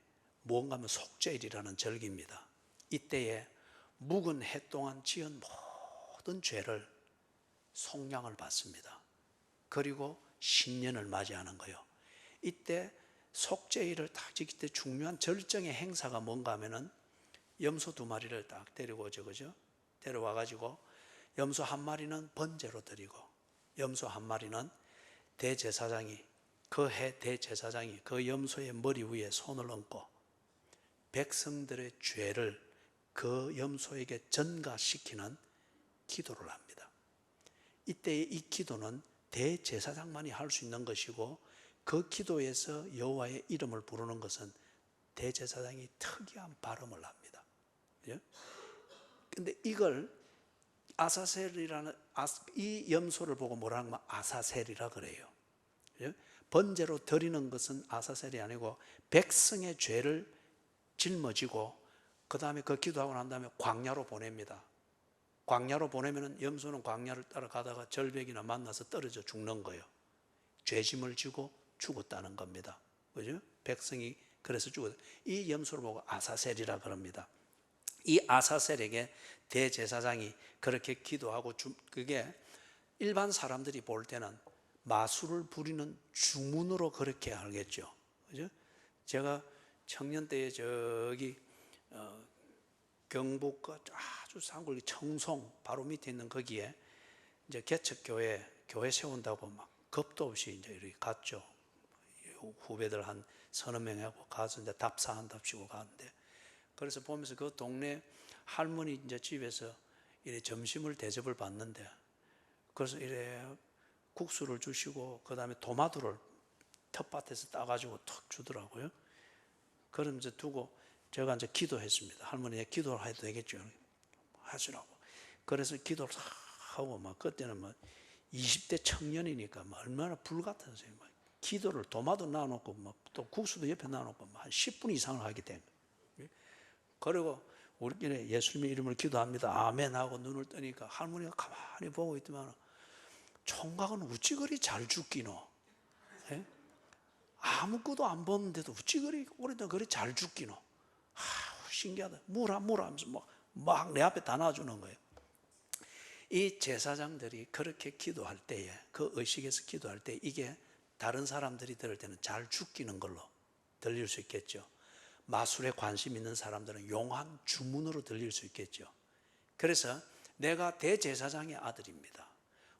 뭔가 하면 속죄일이라는 절기입니다. 이때에 묵은 해 동안 지은 모든 죄를 속량을 받습니다. 그리고 신년을 맞이하는 거예요. 이때 속죄일을 딱 지킬 때 중요한 절정의 행사가 뭔가 하면은 염소 2마리를 딱 데려오죠, 그죠? 데려와 가지고 염소 1마리는 번제로 드리고 염소 1마리는 대제사장이 그 해 대제사장이 그 염소의 머리 위에 손을 얹고 백성들의 죄를 그 염소에게 전가시키는 기도를 합니다. 이때의 이 기도는 대제사장만이 할 수 있는 것이고 그 기도에서 여호와의 이름을 부르는 것은 대제사장이 특이한 발음을 합니다. 그런데 이걸 아사셀이라는 이 염소를 보고 뭐라 하면 아사셀이라 그래요. 번제로 드리는 것은 아사셀이 아니고 백성의 죄를 짊어지고 그 다음에 그 기도하고 난 다음에 광야로 보냅니다. 광야로 보내면 염소는 광야를 따라가다가 절벽이나 만나서 떨어져 죽는 거예요. 죄짐을 지고 죽었다는 겁니다. 그죠? 백성이 그래서 죽었다. 이 염소를 보고 아사셀이라 그럽니다. 이 아사셀에게 대제사장이 그렇게 기도하고 그게 일반 사람들이 볼 때는 마술을 부리는 주문으로 그렇게 알겠죠. 그죠? 제가 청년 때에 저기 경북 아주 산골 청송 바로 밑에 있는 거기에 이제 개척교회 세운다고 막 겁도 없이 이제 이렇게 갔죠. 후배들 한 서너 명하고 가서 이제 답사한답시고 가는데 그래서 보면서 그 동네 할머니 이제 집에서 이래 점심을 대접을 받는데 그래서 이래 국수를 주시고 그 다음에 토마토를 텃밭에서 따가지고 턱 주더라고요. 그러면서 두고 제가 이제 기도했습니다. 할머니 기도를 해도 되겠죠? 하시라고. 그래서 기도를 하고 막 그때는 뭐 20대 청년이니까 막 얼마나 불같았어요. 막 기도를 토마토 놔놓고 막 또 국수도 옆에 놔놓고 막 한 10분 이상을 하게 된 거예요. 그리고 우리끼리 예수님의 이름을 기도합니다. 아멘 하고 눈을 뜨니까 할머니가 가만히 보고 있더만 총각은 어찌 그리 잘 죽기노? 예? 아무것도 안 먹는데도 어찌 그리 오래된 그리 잘 죽기노? 신기하다. 물어 하면서 막 내 앞에 다 놔주는 거예요. 이 제사장들이 그렇게 기도할 때에 그 의식에서 기도할 때 이게 다른 사람들이 들을 때는 잘 죽기는 걸로 들릴 수 있겠죠. 마술에 관심 있는 사람들은 용한 주문으로 들릴 수 있겠죠. 그래서 내가 대제사장의 아들입니다.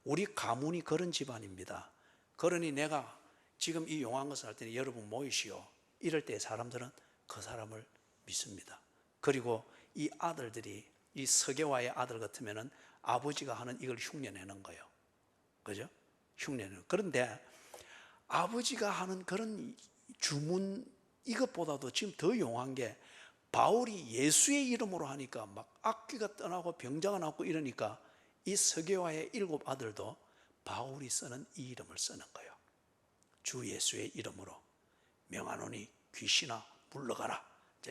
우리 가문이 그런 집안입니다. 그러니 내가 지금 이 용한 것을 할 때는 여러분 모이시오. 이럴 때 사람들은 그 사람을 믿습니다. 그리고 이 아들들이 이 서게와의 아들 같으면은 아버지가 하는 이걸 흉내내는 거예요. 그죠? 흉내내는. 그런데 아버지가 하는 그런 주문 이것보다도 지금 더 용한 게 바울이 예수의 이름으로 하니까 막 악귀가 떠나고 병자가 낫고 이러니까 이 서게와의 7 아들도 바울이 쓰는 이 이름을 쓰는 거예요. 주 예수의 이름으로 명하노니 귀신아 물러가라.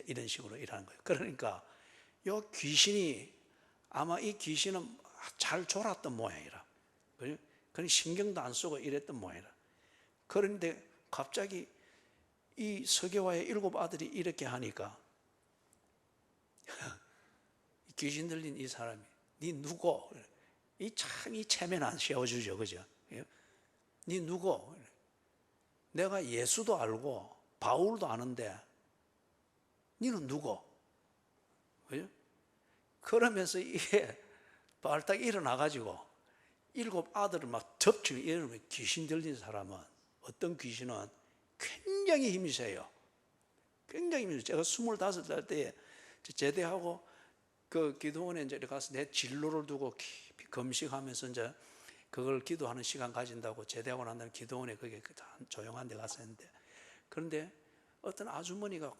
이런 식으로 일하는 거예요. 그러니까 이 귀신이 아마 이 귀신은 잘 졸았던 모양이라. 그런 신경도 안 쓰고 이랬던 모양이라. 그런데 갑자기 이 서게와의 7 아들이 이렇게 하니까 귀신 들린 이 사람이 니 누구? 이 체면 안 씌워주죠. 그죠? 니 누구? 내가 예수도 알고 바울도 아는데 니는 누구? 그죠? 그러면서 이게 발딱 일어나가지고 7 아들을 막 덮치고 이러면 귀신 들린 사람은, 어떤 귀신은 굉장히 힘이 세요. 굉장히 힘이 세요. 제가 25살 때 제대하고 그 기도원에 이제 가서 내 진로를 두고 깊이 금식하면서 이제 그걸 기도하는 시간 가진다고 제대하고 난 다음에 기도원에 거기 조용한 데 가서 했는데, 그런데 어떤 아주머니가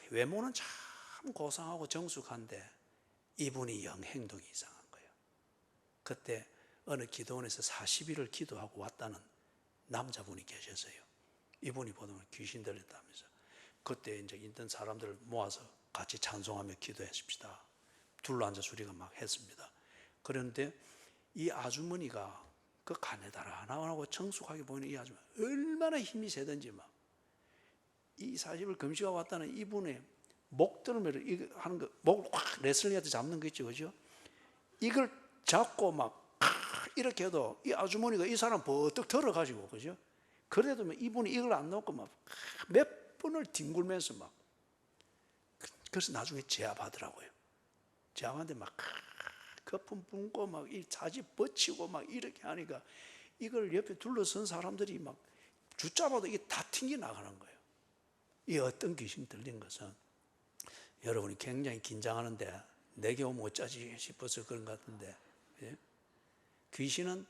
외모는 참 고상하고 정숙한데 이분이 영 행동이 이상한 거예요. 그때 어느 기도원에서 40일을 기도하고 왔다는 남자분이 계셨어요. 이분이 보면 귀신 들렸다면서. 그때 이제 있던 사람들을 모아서 같이 찬송하며 기도했습니다. 둘러앉아 수리가 막 했습니다. 그런데 이 아주머니가 그 가느다란하고 정숙하게 보이는 이 아주머니, 얼마나 힘이 세든지 막 이 40일 금식하고 왔다는 이분의 목덜미를 하는 거, 목을 확 레슬링한테 잡는 거 있죠, 그죠? 이걸 잡고 막 이렇게 해도 이 아주머니가 이 사람 버뜩 들어가지고, 그죠? 그래도 이분이 이걸 안 놓고 막 몇 번을 뒹굴면서 막, 그래서 나중에 제압하더라고요. 제압하는데 막 거품 뿜고 막 이 자지 뻗치고 막 이렇게 하니까 이걸 옆에 둘러선 사람들이 막 붙잡아도 이게 다 튕겨 나가는 거예요. 이 어떤 귀신 들린 것은 여러분이 굉장히 긴장하는데 내게 오면 어쩌지 싶어서 그런 것 같은데, 예? 귀신은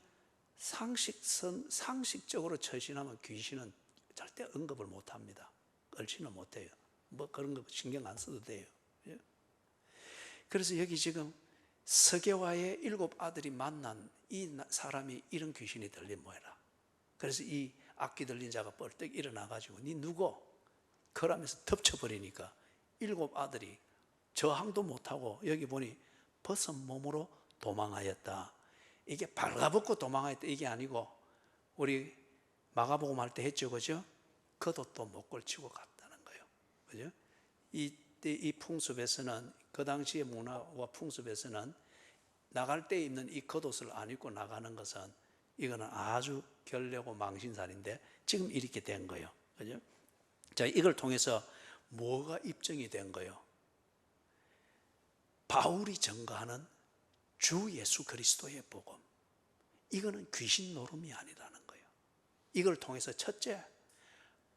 상식적으로 처신하면 귀신은 절대 언급을 못 합니다. 얼씬을 못 해요. 뭐 그런 거 신경 안 써도 돼요. 예? 그래서 여기 지금 서게와의 7 아들이 만난 이 사람이 이런 귀신이 들린 모양이라. 그래서 이 악기 들린 자가 벌떡 일어나가지고 니 누구? 그러면서 덮쳐버리니까 7 아들이 저항도 못하고 여기 보니 벗은 몸으로 도망하였다. 이게 발가벗고 도망하였다 이게 아니고, 우리 마가복음 할 때 했죠, 그죠? 겉옷도 못 걸치고 갔다는 거예요, 그죠? 이때 이 풍습에서는, 그 당시의 문화와 풍습에서는 나갈 때 입는 이 겉옷을 안 입고 나가는 것은 이거는 아주 결례고 망신살인데 지금 이렇게 된 거예요, 그죠? 자, 이걸 통해서 뭐가 입증이 된 거예요? 바울이 전가하는 주 예수 그리스도의 복음, 이거는 귀신 노름이 아니라는 거예요. 이걸 통해서 첫째,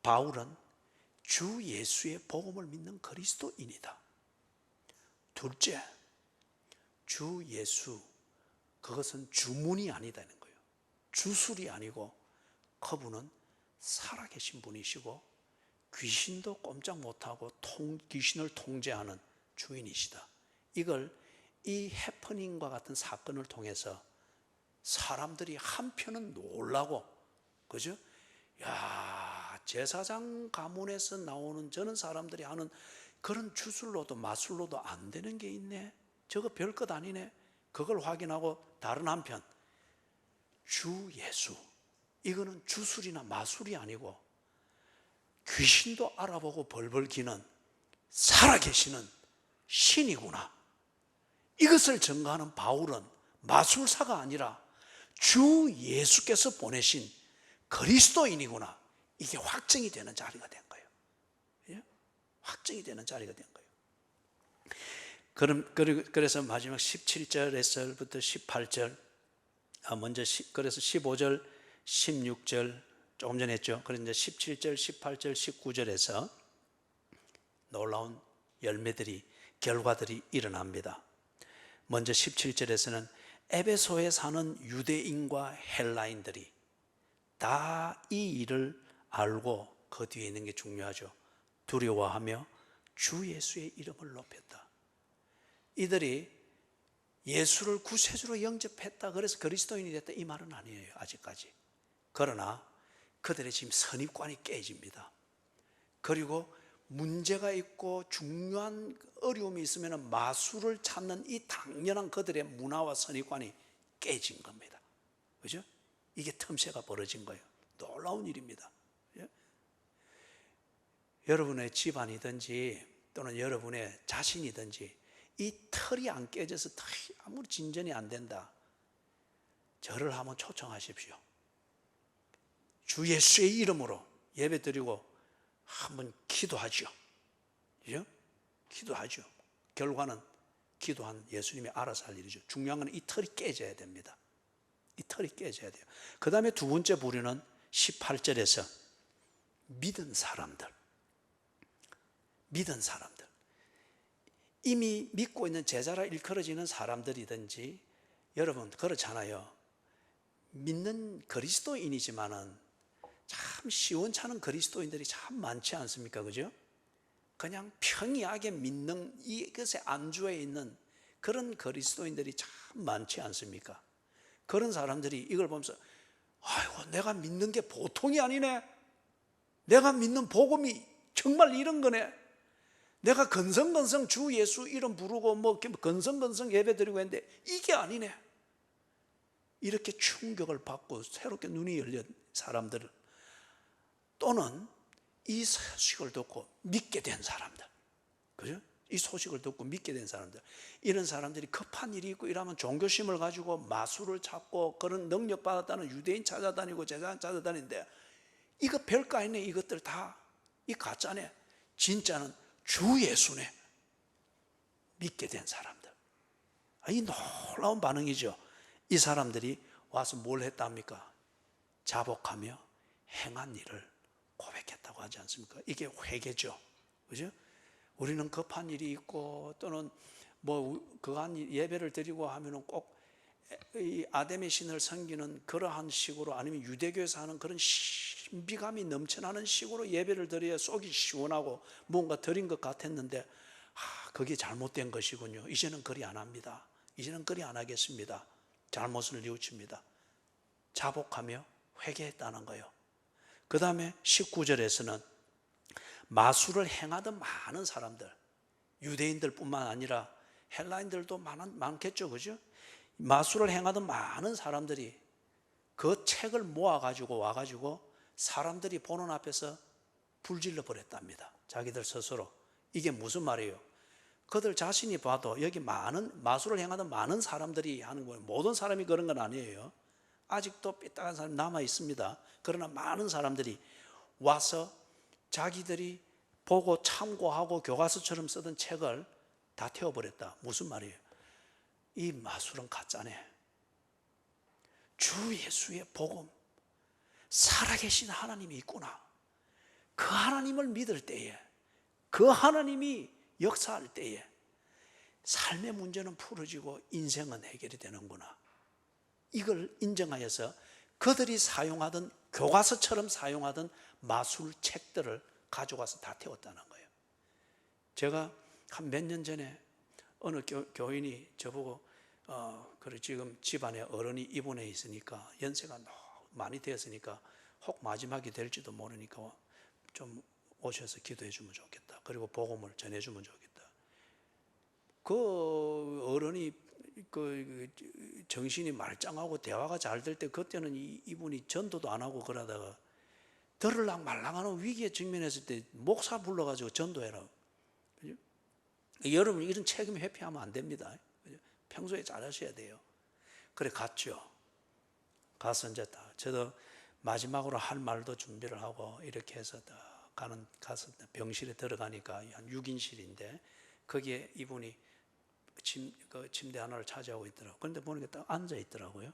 바울은 주 예수의 복음을 믿는 그리스도인이다. 둘째, 주 예수, 그것은 주문이 아니다는 거예요. 주술이 아니고 그분은 살아계신 분이시고 귀신도 꼼짝 못하고 귀신을 통제하는 주인이시다. 이걸 이 해퍼닝과 같은 사건을 통해서 사람들이 한편은 놀라고, 그죠? 야, 제사장 가문에서 나오는 저는 사람들이 하는 그런 주술로도 마술로도 안 되는 게 있네, 저거 별것 아니네. 그걸 확인하고 다른 한편, 주 예수, 이거는 주술이나 마술이 아니고 귀신도 알아보고 벌벌 기는 살아계시는 신이구나. 이것을 증거하는 바울은 마술사가 아니라 주 예수께서 보내신 그리스도인이구나. 이게 확증이 되는 자리가 된 거예요. 예? 확증이 되는 자리가 된 거예요. 그래서 마지막 17절에서부터 18절, 그래서 15절, 16절, 조금 전에 했죠. 그래서 이제 17절, 18절, 19절에서 놀라운 열매들이, 결과들이 일어납니다. 먼저 17절에서는 에베소에 사는 유대인과 헬라인들이 다 이 일을 알고, 그 뒤에 있는 게 중요하죠. 두려워하며 주 예수의 이름을 높였다. 이들이 예수를 구세주로 영접했다, 그래서 그리스도인이 됐다, 이 말은 아니에요, 아직까지. 그러나 그들의 지금 선입관이 깨집니다. 그리고 문제가 있고 중요한 어려움이 있으면 마술을 찾는 이 당연한 그들의 문화와 선입관이 깨진 겁니다. 그죠? 이게 틈새가 벌어진 거예요. 놀라운 일입니다. 예? 여러분의 집안이든지 또는 여러분의 자신이든지 이 틀이 안 깨져서 아무리 진전이 안 된다, 저를 한번 초청하십시오. 주 예수의 이름으로 예배드리고 한번 기도하죠. 그죠? 기도하죠. 결과는 기도한 예수님이 알아서 할 일이죠. 중요한 건 이 틀이 깨져야 됩니다. 이 틀이 깨져야 돼요. 그 다음에 두 번째 부류는 18절에서 믿은 사람들. 이미 믿고 있는 제자라 일컬어지는 사람들이든지, 여러분 그렇잖아요. 믿는 그리스도인이지만은 참 시원찮은 그리스도인들이 참 많지 않습니까? 그죠? 그냥 평이하게 믿는 이것에 안주해 있는 그런 그리스도인들이 참 많지 않습니까? 그런 사람들이 이걸 보면서 아이고, 내가 믿는 게 보통이 아니네. 내가 믿는 복음이 정말 이런 거네. 내가 건성건성 주 예수 이름 부르고 뭐 건성건성 예배 드리고 했는데 이게 아니네. 이렇게 충격을 받고 새롭게 눈이 열린 사람들, 또는 이 소식을 듣고 믿게 된 사람들, 그죠? 이 소식을 듣고 믿게 된 사람들, 이런 사람들이 급한 일이 있고 이러면 종교심을 가지고 마술을 찾고 그런 능력 받았다는 유대인 찾아다니고 제사장 찾아다니는데, 이거 별거 아니네. 이것들 다 이 가짜네. 진짜는 주 예수네. 믿게 된 사람들. 이 놀라운 반응이죠. 이 사람들이 와서 뭘 했답니까? 자복하며 행한 일을 고백했다고 하지 않습니까? 이게 회개죠. 그죠? 우리는 급한 일이 있고 또는 뭐 그한 예배를 드리고 하면은 꼭 이 아담의 신을 섬기는 그러한 식으로, 아니면 유대교에서 하는 그런 신비감이 넘쳐나는 식으로 예배를 드려야 속이 시원하고 뭔가 드린 것 같았는데, 그게 잘못된 것이군요. 이제는 그리 안 합니다. 이제는 그리 안 하겠습니다. 잘못을 뉘우칩니다. 자복하며 회개했다는 거예요. 그 다음에 19절에서는 마술을 행하던 많은 사람들, 유대인들뿐만 아니라 헬라인들도 많겠죠, 그죠? 마술을 행하던 많은 사람들이 그 책을 모아가지고 와가지고 사람들이 보는 앞에서 불질러 버렸답니다. 자기들 스스로. 이게 무슨 말이에요? 그들 자신이 봐도 여기 많은 마술을 행하던 많은 사람들이 하는 거예요. 모든 사람이 그런 건 아니에요. 아직도 삐딱한 사람이 남아 있습니다. 그러나 많은 사람들이 와서 자기들이 보고 참고하고 교과서처럼 쓰던 책을 다 태워버렸다. 무슨 말이에요? 이 마술은 가짜네. 주 예수의 복음, 살아계신 하나님이 있구나. 그 하나님을 믿을 때에, 그 하나님이 역사할 때에 삶의 문제는 풀어지고 인생은 해결이 되는구나. 이걸 인정하여서 그들이 사용하던, 교과서처럼 사용하던 마술 책들을 가져가서 다 태웠다는 거예요. 제가 한 몇 년 전에 어느 교인이 저보고 그래 지금 집안에 어른이 입원해 있으니까 연세가 너무 많이 되었으니까 혹 마지막이 될지도 모르니까 좀 오셔서 기도해 주면 좋겠다. 그리고 복음을 전해 주면 좋겠다. 그 어른이 그 정신이 말짱하고 대화가 잘 될 때, 그때는 이분이 전도도 안 하고 그러다가 들을랑 말랑하는 위기에 직면했을 때 목사 불러가지고 전도해라. 그죠? 여러분, 이런 책임 회피하면 안 됩니다. 그죠? 평소에 잘하셔야 돼요. 그래 갔죠. 가서 이제 저도 마지막으로 할 말도 준비를 하고 이렇게 해서 가서 병실에 들어가니까 한 6인실인데 거기에 이분이 침대 하나를 차지하고 있더라고요. 그런데 보니까 딱 앉아 있더라고요.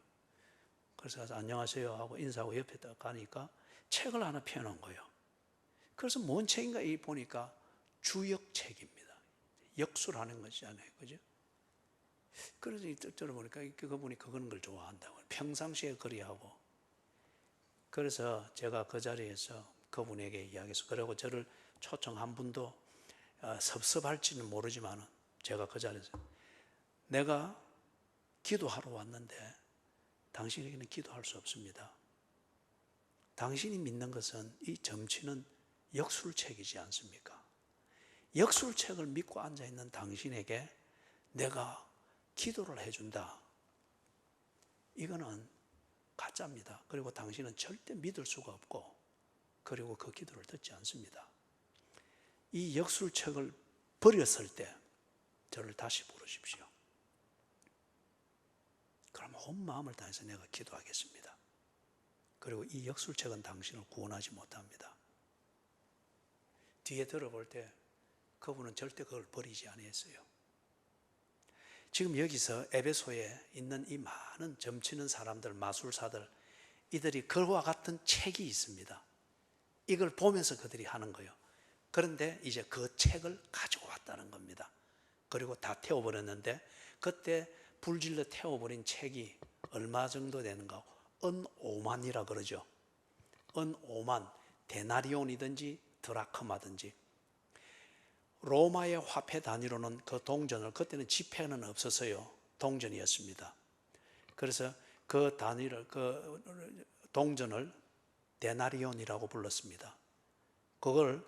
그래서 가서 안녕하세요 하고 인사하고 옆에 딱 가니까 책을 하나 펴놓은 거예요. 그래서 뭔 책인가 보니까 주역책입니다. 역술하는 것이잖아요. 그죠? 그래서 들어보니까 그분이 그런 걸 좋아한다고. 평상시에 그리하고. 그래서 제가 그 자리에서 그분에게 이야기해서, 그리고 저를 초청한 분도 섭섭할지는 모르지만 제가 그 자리에서 내가 기도하러 왔는데 당신에게는 기도할 수 없습니다. 당신이 믿는 것은 이 점치는 역술책이지 않습니까? 역술책을 믿고 앉아있는 당신에게 내가 기도를 해준다. 이거는 가짜입니다. 그리고 당신은 절대 믿을 수가 없고, 그리고 그 기도를 듣지 않습니다. 이 역술책을 버렸을 때 저를 다시 부르십시오. 그러면 온 마음을 다해서 내가 기도하겠습니다. 그리고 이 역술책은 당신을 구원하지 못합니다. 뒤에 들어볼 때 그분은 절대 그걸 버리지 않았어요. 지금 여기서 에베소에 있는 이 많은 점치는 사람들, 마술사들, 이들이 그와 같은 책이 있습니다. 이걸 보면서 그들이 하는 거예요. 그런데 이제 그 책을 가지고 왔다는 겁니다. 그리고 다 태워버렸는데, 그때 불질러 태워버린 책이 얼마 정도 되는가? 은 5만이라 그러죠. 은 5만, 데나리온이든지 드라크마든지. 로마의 화폐 단위로는 그 동전을, 그때는 지폐는 없었어요. 동전이었습니다. 그래서 그 단위를, 그 동전을 데나리온이라고 불렀습니다. 그걸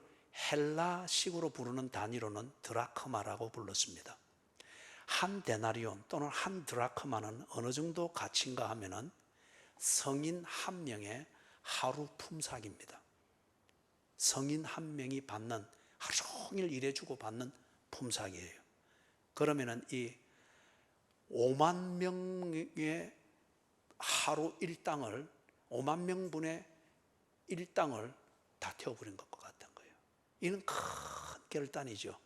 헬라식으로 부르는 단위로는 드라크마라고 불렀습니다. 한 데나리온 또는 한 드라크마는 어느 정도 가치인가 하면은 성인 한 명의 하루 품삯입니다. 성인 한 명이 받는, 하루 종일 일해주고 받는 품삯이에요. 그러면은 이 5만 명의 하루 일당을, 5만 명분의 일당을 다 태워버린 것과 같은 거예요. 이는 큰 결단이죠.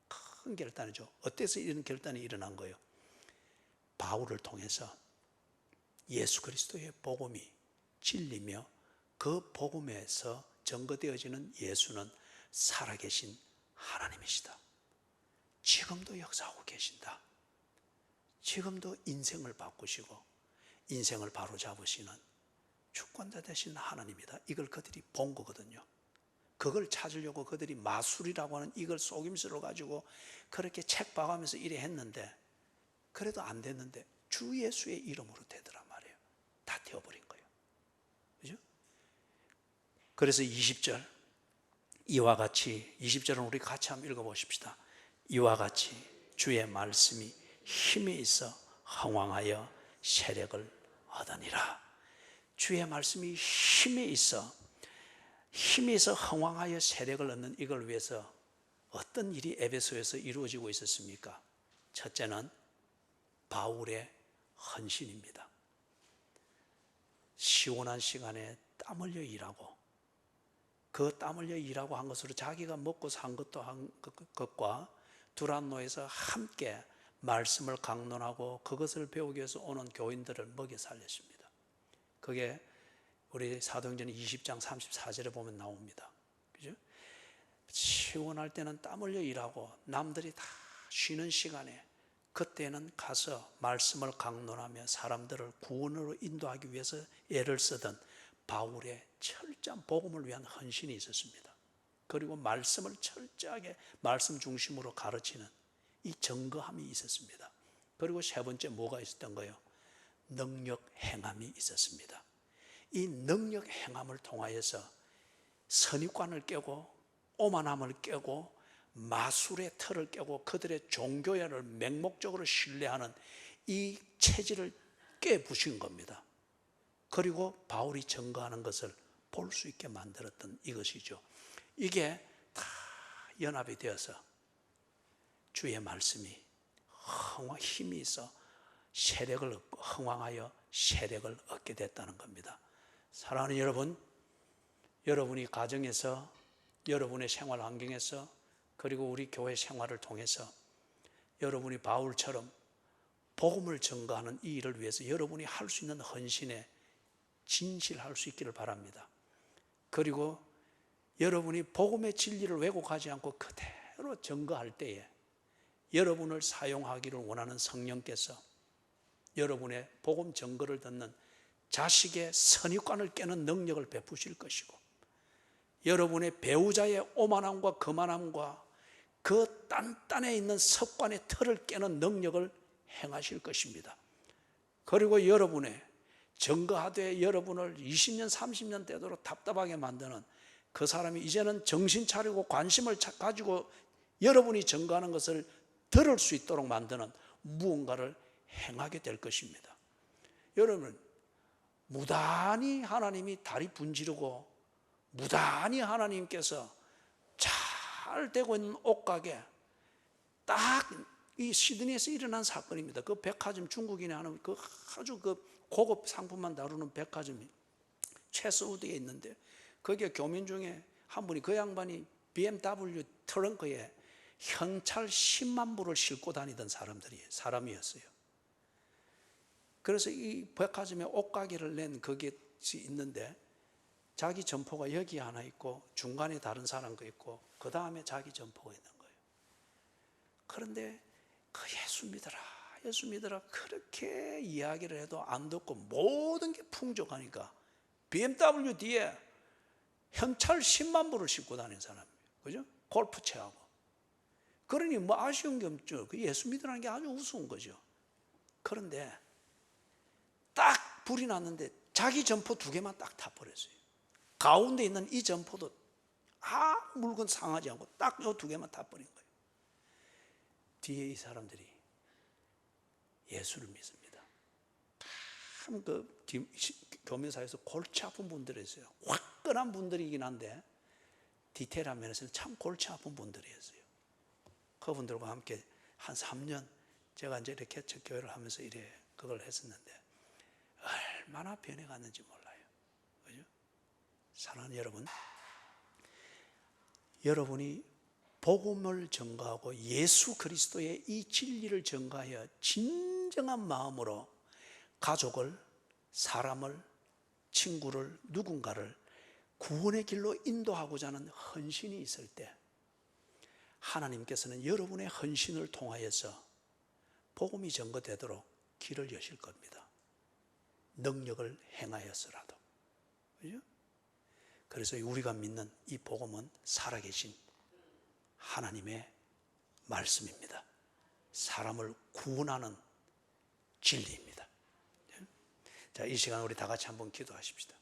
큰 결단이죠. 어때서 이런 결단이 일어난 거예요? 바울을 통해서 예수 그리스도의 복음이 진리며 그 복음에서 증거되어지는 예수는 살아계신 하나님이시다. 지금도 역사하고 계신다. 지금도 인생을 바꾸시고 인생을 바로잡으시는 주권자 되신 하나님이다. 이걸 그들이 본 거거든요. 그걸 찾으려고 그들이 마술이라고 하는 이걸 속임수로 가지고 그렇게 책 봐가면서 이래 했는데, 그래도 안 됐는데 주 예수의 이름으로 되더란 말이에요. 다 태워버린 거예요. 그죠? 그래서 20절, 이와 같이, 20절은 우리 같이 한번 읽어보십시다. 이와 같이 주의 말씀이 힘이 있어 흥왕하여 세력을 얻으니라. 주의 말씀이 힘이 있어 흥왕하여 세력을 얻는 이걸 위해서 어떤 일이 에베소에서 이루어지고 있었습니까? 첫째는 바울의 헌신입니다. 시원한 시간에 땀 흘려 일하고, 그 땀 흘려 일하고 한 것으로 자기가 먹고 산 것도 한 것과 두란노에서 함께 말씀을 강론하고 그것을 배우기 위해서 오는 교인들을 먹여 살렸습니다. 그게 우리 사도행전 20장 34절에 보면 나옵니다. 그죠? 시원할 때는 땀 흘려 일하고 남들이 다 쉬는 시간에 그때는 가서 말씀을 강론하며 사람들을 구원으로 인도하기 위해서 애를 쓰던 바울의 철저한 복음을 위한 헌신이 있었습니다. 그리고 말씀을 철저하게 말씀 중심으로 가르치는 이 정거함이 있었습니다. 그리고 세 번째 뭐가 있었던 거예요? 능력 행함이 있었습니다. 이 능력 행함을 통하여서 선입관을 깨고 오만함을 깨고 마술의 틀을 깨고 그들의 종교를 맹목적으로 신뢰하는 이 체질을 깨부신 겁니다. 그리고 바울이 증거하는 것을 볼 수 있게 만들었던 이것이죠. 이게 다 연합이 되어서 주의 말씀이 힘이 있어 세력을 얻고 흥왕하여 세력을 얻게 됐다는 겁니다. 사랑하는 여러분, 여러분이 가정에서, 여러분의 생활 환경에서, 그리고 우리 교회 생활을 통해서 여러분이 바울처럼 복음을 증거하는 이 일을 위해서 여러분이 할 수 있는 헌신에 진실할 수 있기를 바랍니다. 그리고 여러분이 복음의 진리를 왜곡하지 않고 그대로 증거할 때에 여러분을 사용하기를 원하는 성령께서 여러분의 복음 증거를 듣는 자식의 선입관을 깨는 능력을 베푸실 것이고, 여러분의 배우자의 오만함과 거만함과 그 딴딴에 있는 습관의 틀을 깨는 능력을 행하실 것입니다. 그리고 여러분의 증거하되 여러분을 20년 30년 되도록 답답하게 만드는 그 사람이 이제는 정신 차리고 관심을 가지고 여러분이 증거하는 것을 들을 수 있도록 만드는 무언가를 행하게 될 것입니다. 여러분, 무단히 하나님이 다리 분지르고 무단히 하나님께서 잘 되고 있는 옷가게, 딱 이 시드니에서 일어난 사건입니다. 그 백화점, 중국인이 하는 그 아주 그 고급 상품만 다루는 백화점이 최소우드에 있는데, 거기에 교민 중에 한 분이, 그 양반이 BMW 트렁크에 현찰 10만 불을 싣고 다니던 사람이었어요. 그래서 이 백화점에 옷가게를 낸 그게 있는데 자기 점포가 여기 하나 있고 중간에 다른 사람 거 있고 그 다음에 자기 점포가 있는 거예요. 그런데 그 예수 믿어라 그렇게 이야기를 해도 안 듣고 모든 게 풍족하니까 BMW 뒤에 현찰 10만 불을 싣고 다니는 사람이에요. 그죠? 골프채하고. 그러니 뭐 아쉬운 게 없죠. 그 예수 믿으라는 게 아주 우스운 거죠. 그런데 딱 불이 났는데 자기 점포 2개만 딱 타버렸어요. 가운데 있는 이 점포도 물건 상하지 않고 딱 요 2개만 타버린 거예요. 뒤에 이 사람들이 예수를 믿습니다. 참 교면사에서 골치 아픈 분들이 있어요. 화끈한 분들이긴 한데 디테일한 면에서는 참 골치 아픈 분들이었어요. 그분들과 함께 한 3년 제가 이제 이렇게 교회를 하면서 그걸 했었는데 얼마나 변해갔는지 몰라요. 그죠? 사랑하는 여러분, 여러분이 복음을 전가하고 예수 그리스도의 이 진리를 전가하여 진정한 마음으로 가족을, 사람을, 친구를, 누군가를 구원의 길로 인도하고자 하는 헌신이 있을 때 하나님께서는 여러분의 헌신을 통하여서 복음이 전거되도록 길을 여실 겁니다. 능력을 행하여서라도. 그죠? 그래서 우리가 믿는 이 복음은 살아계신 하나님의 말씀입니다. 사람을 구원하는 진리입니다. 자, 이 시간 우리 다 같이 한번 기도하십시다.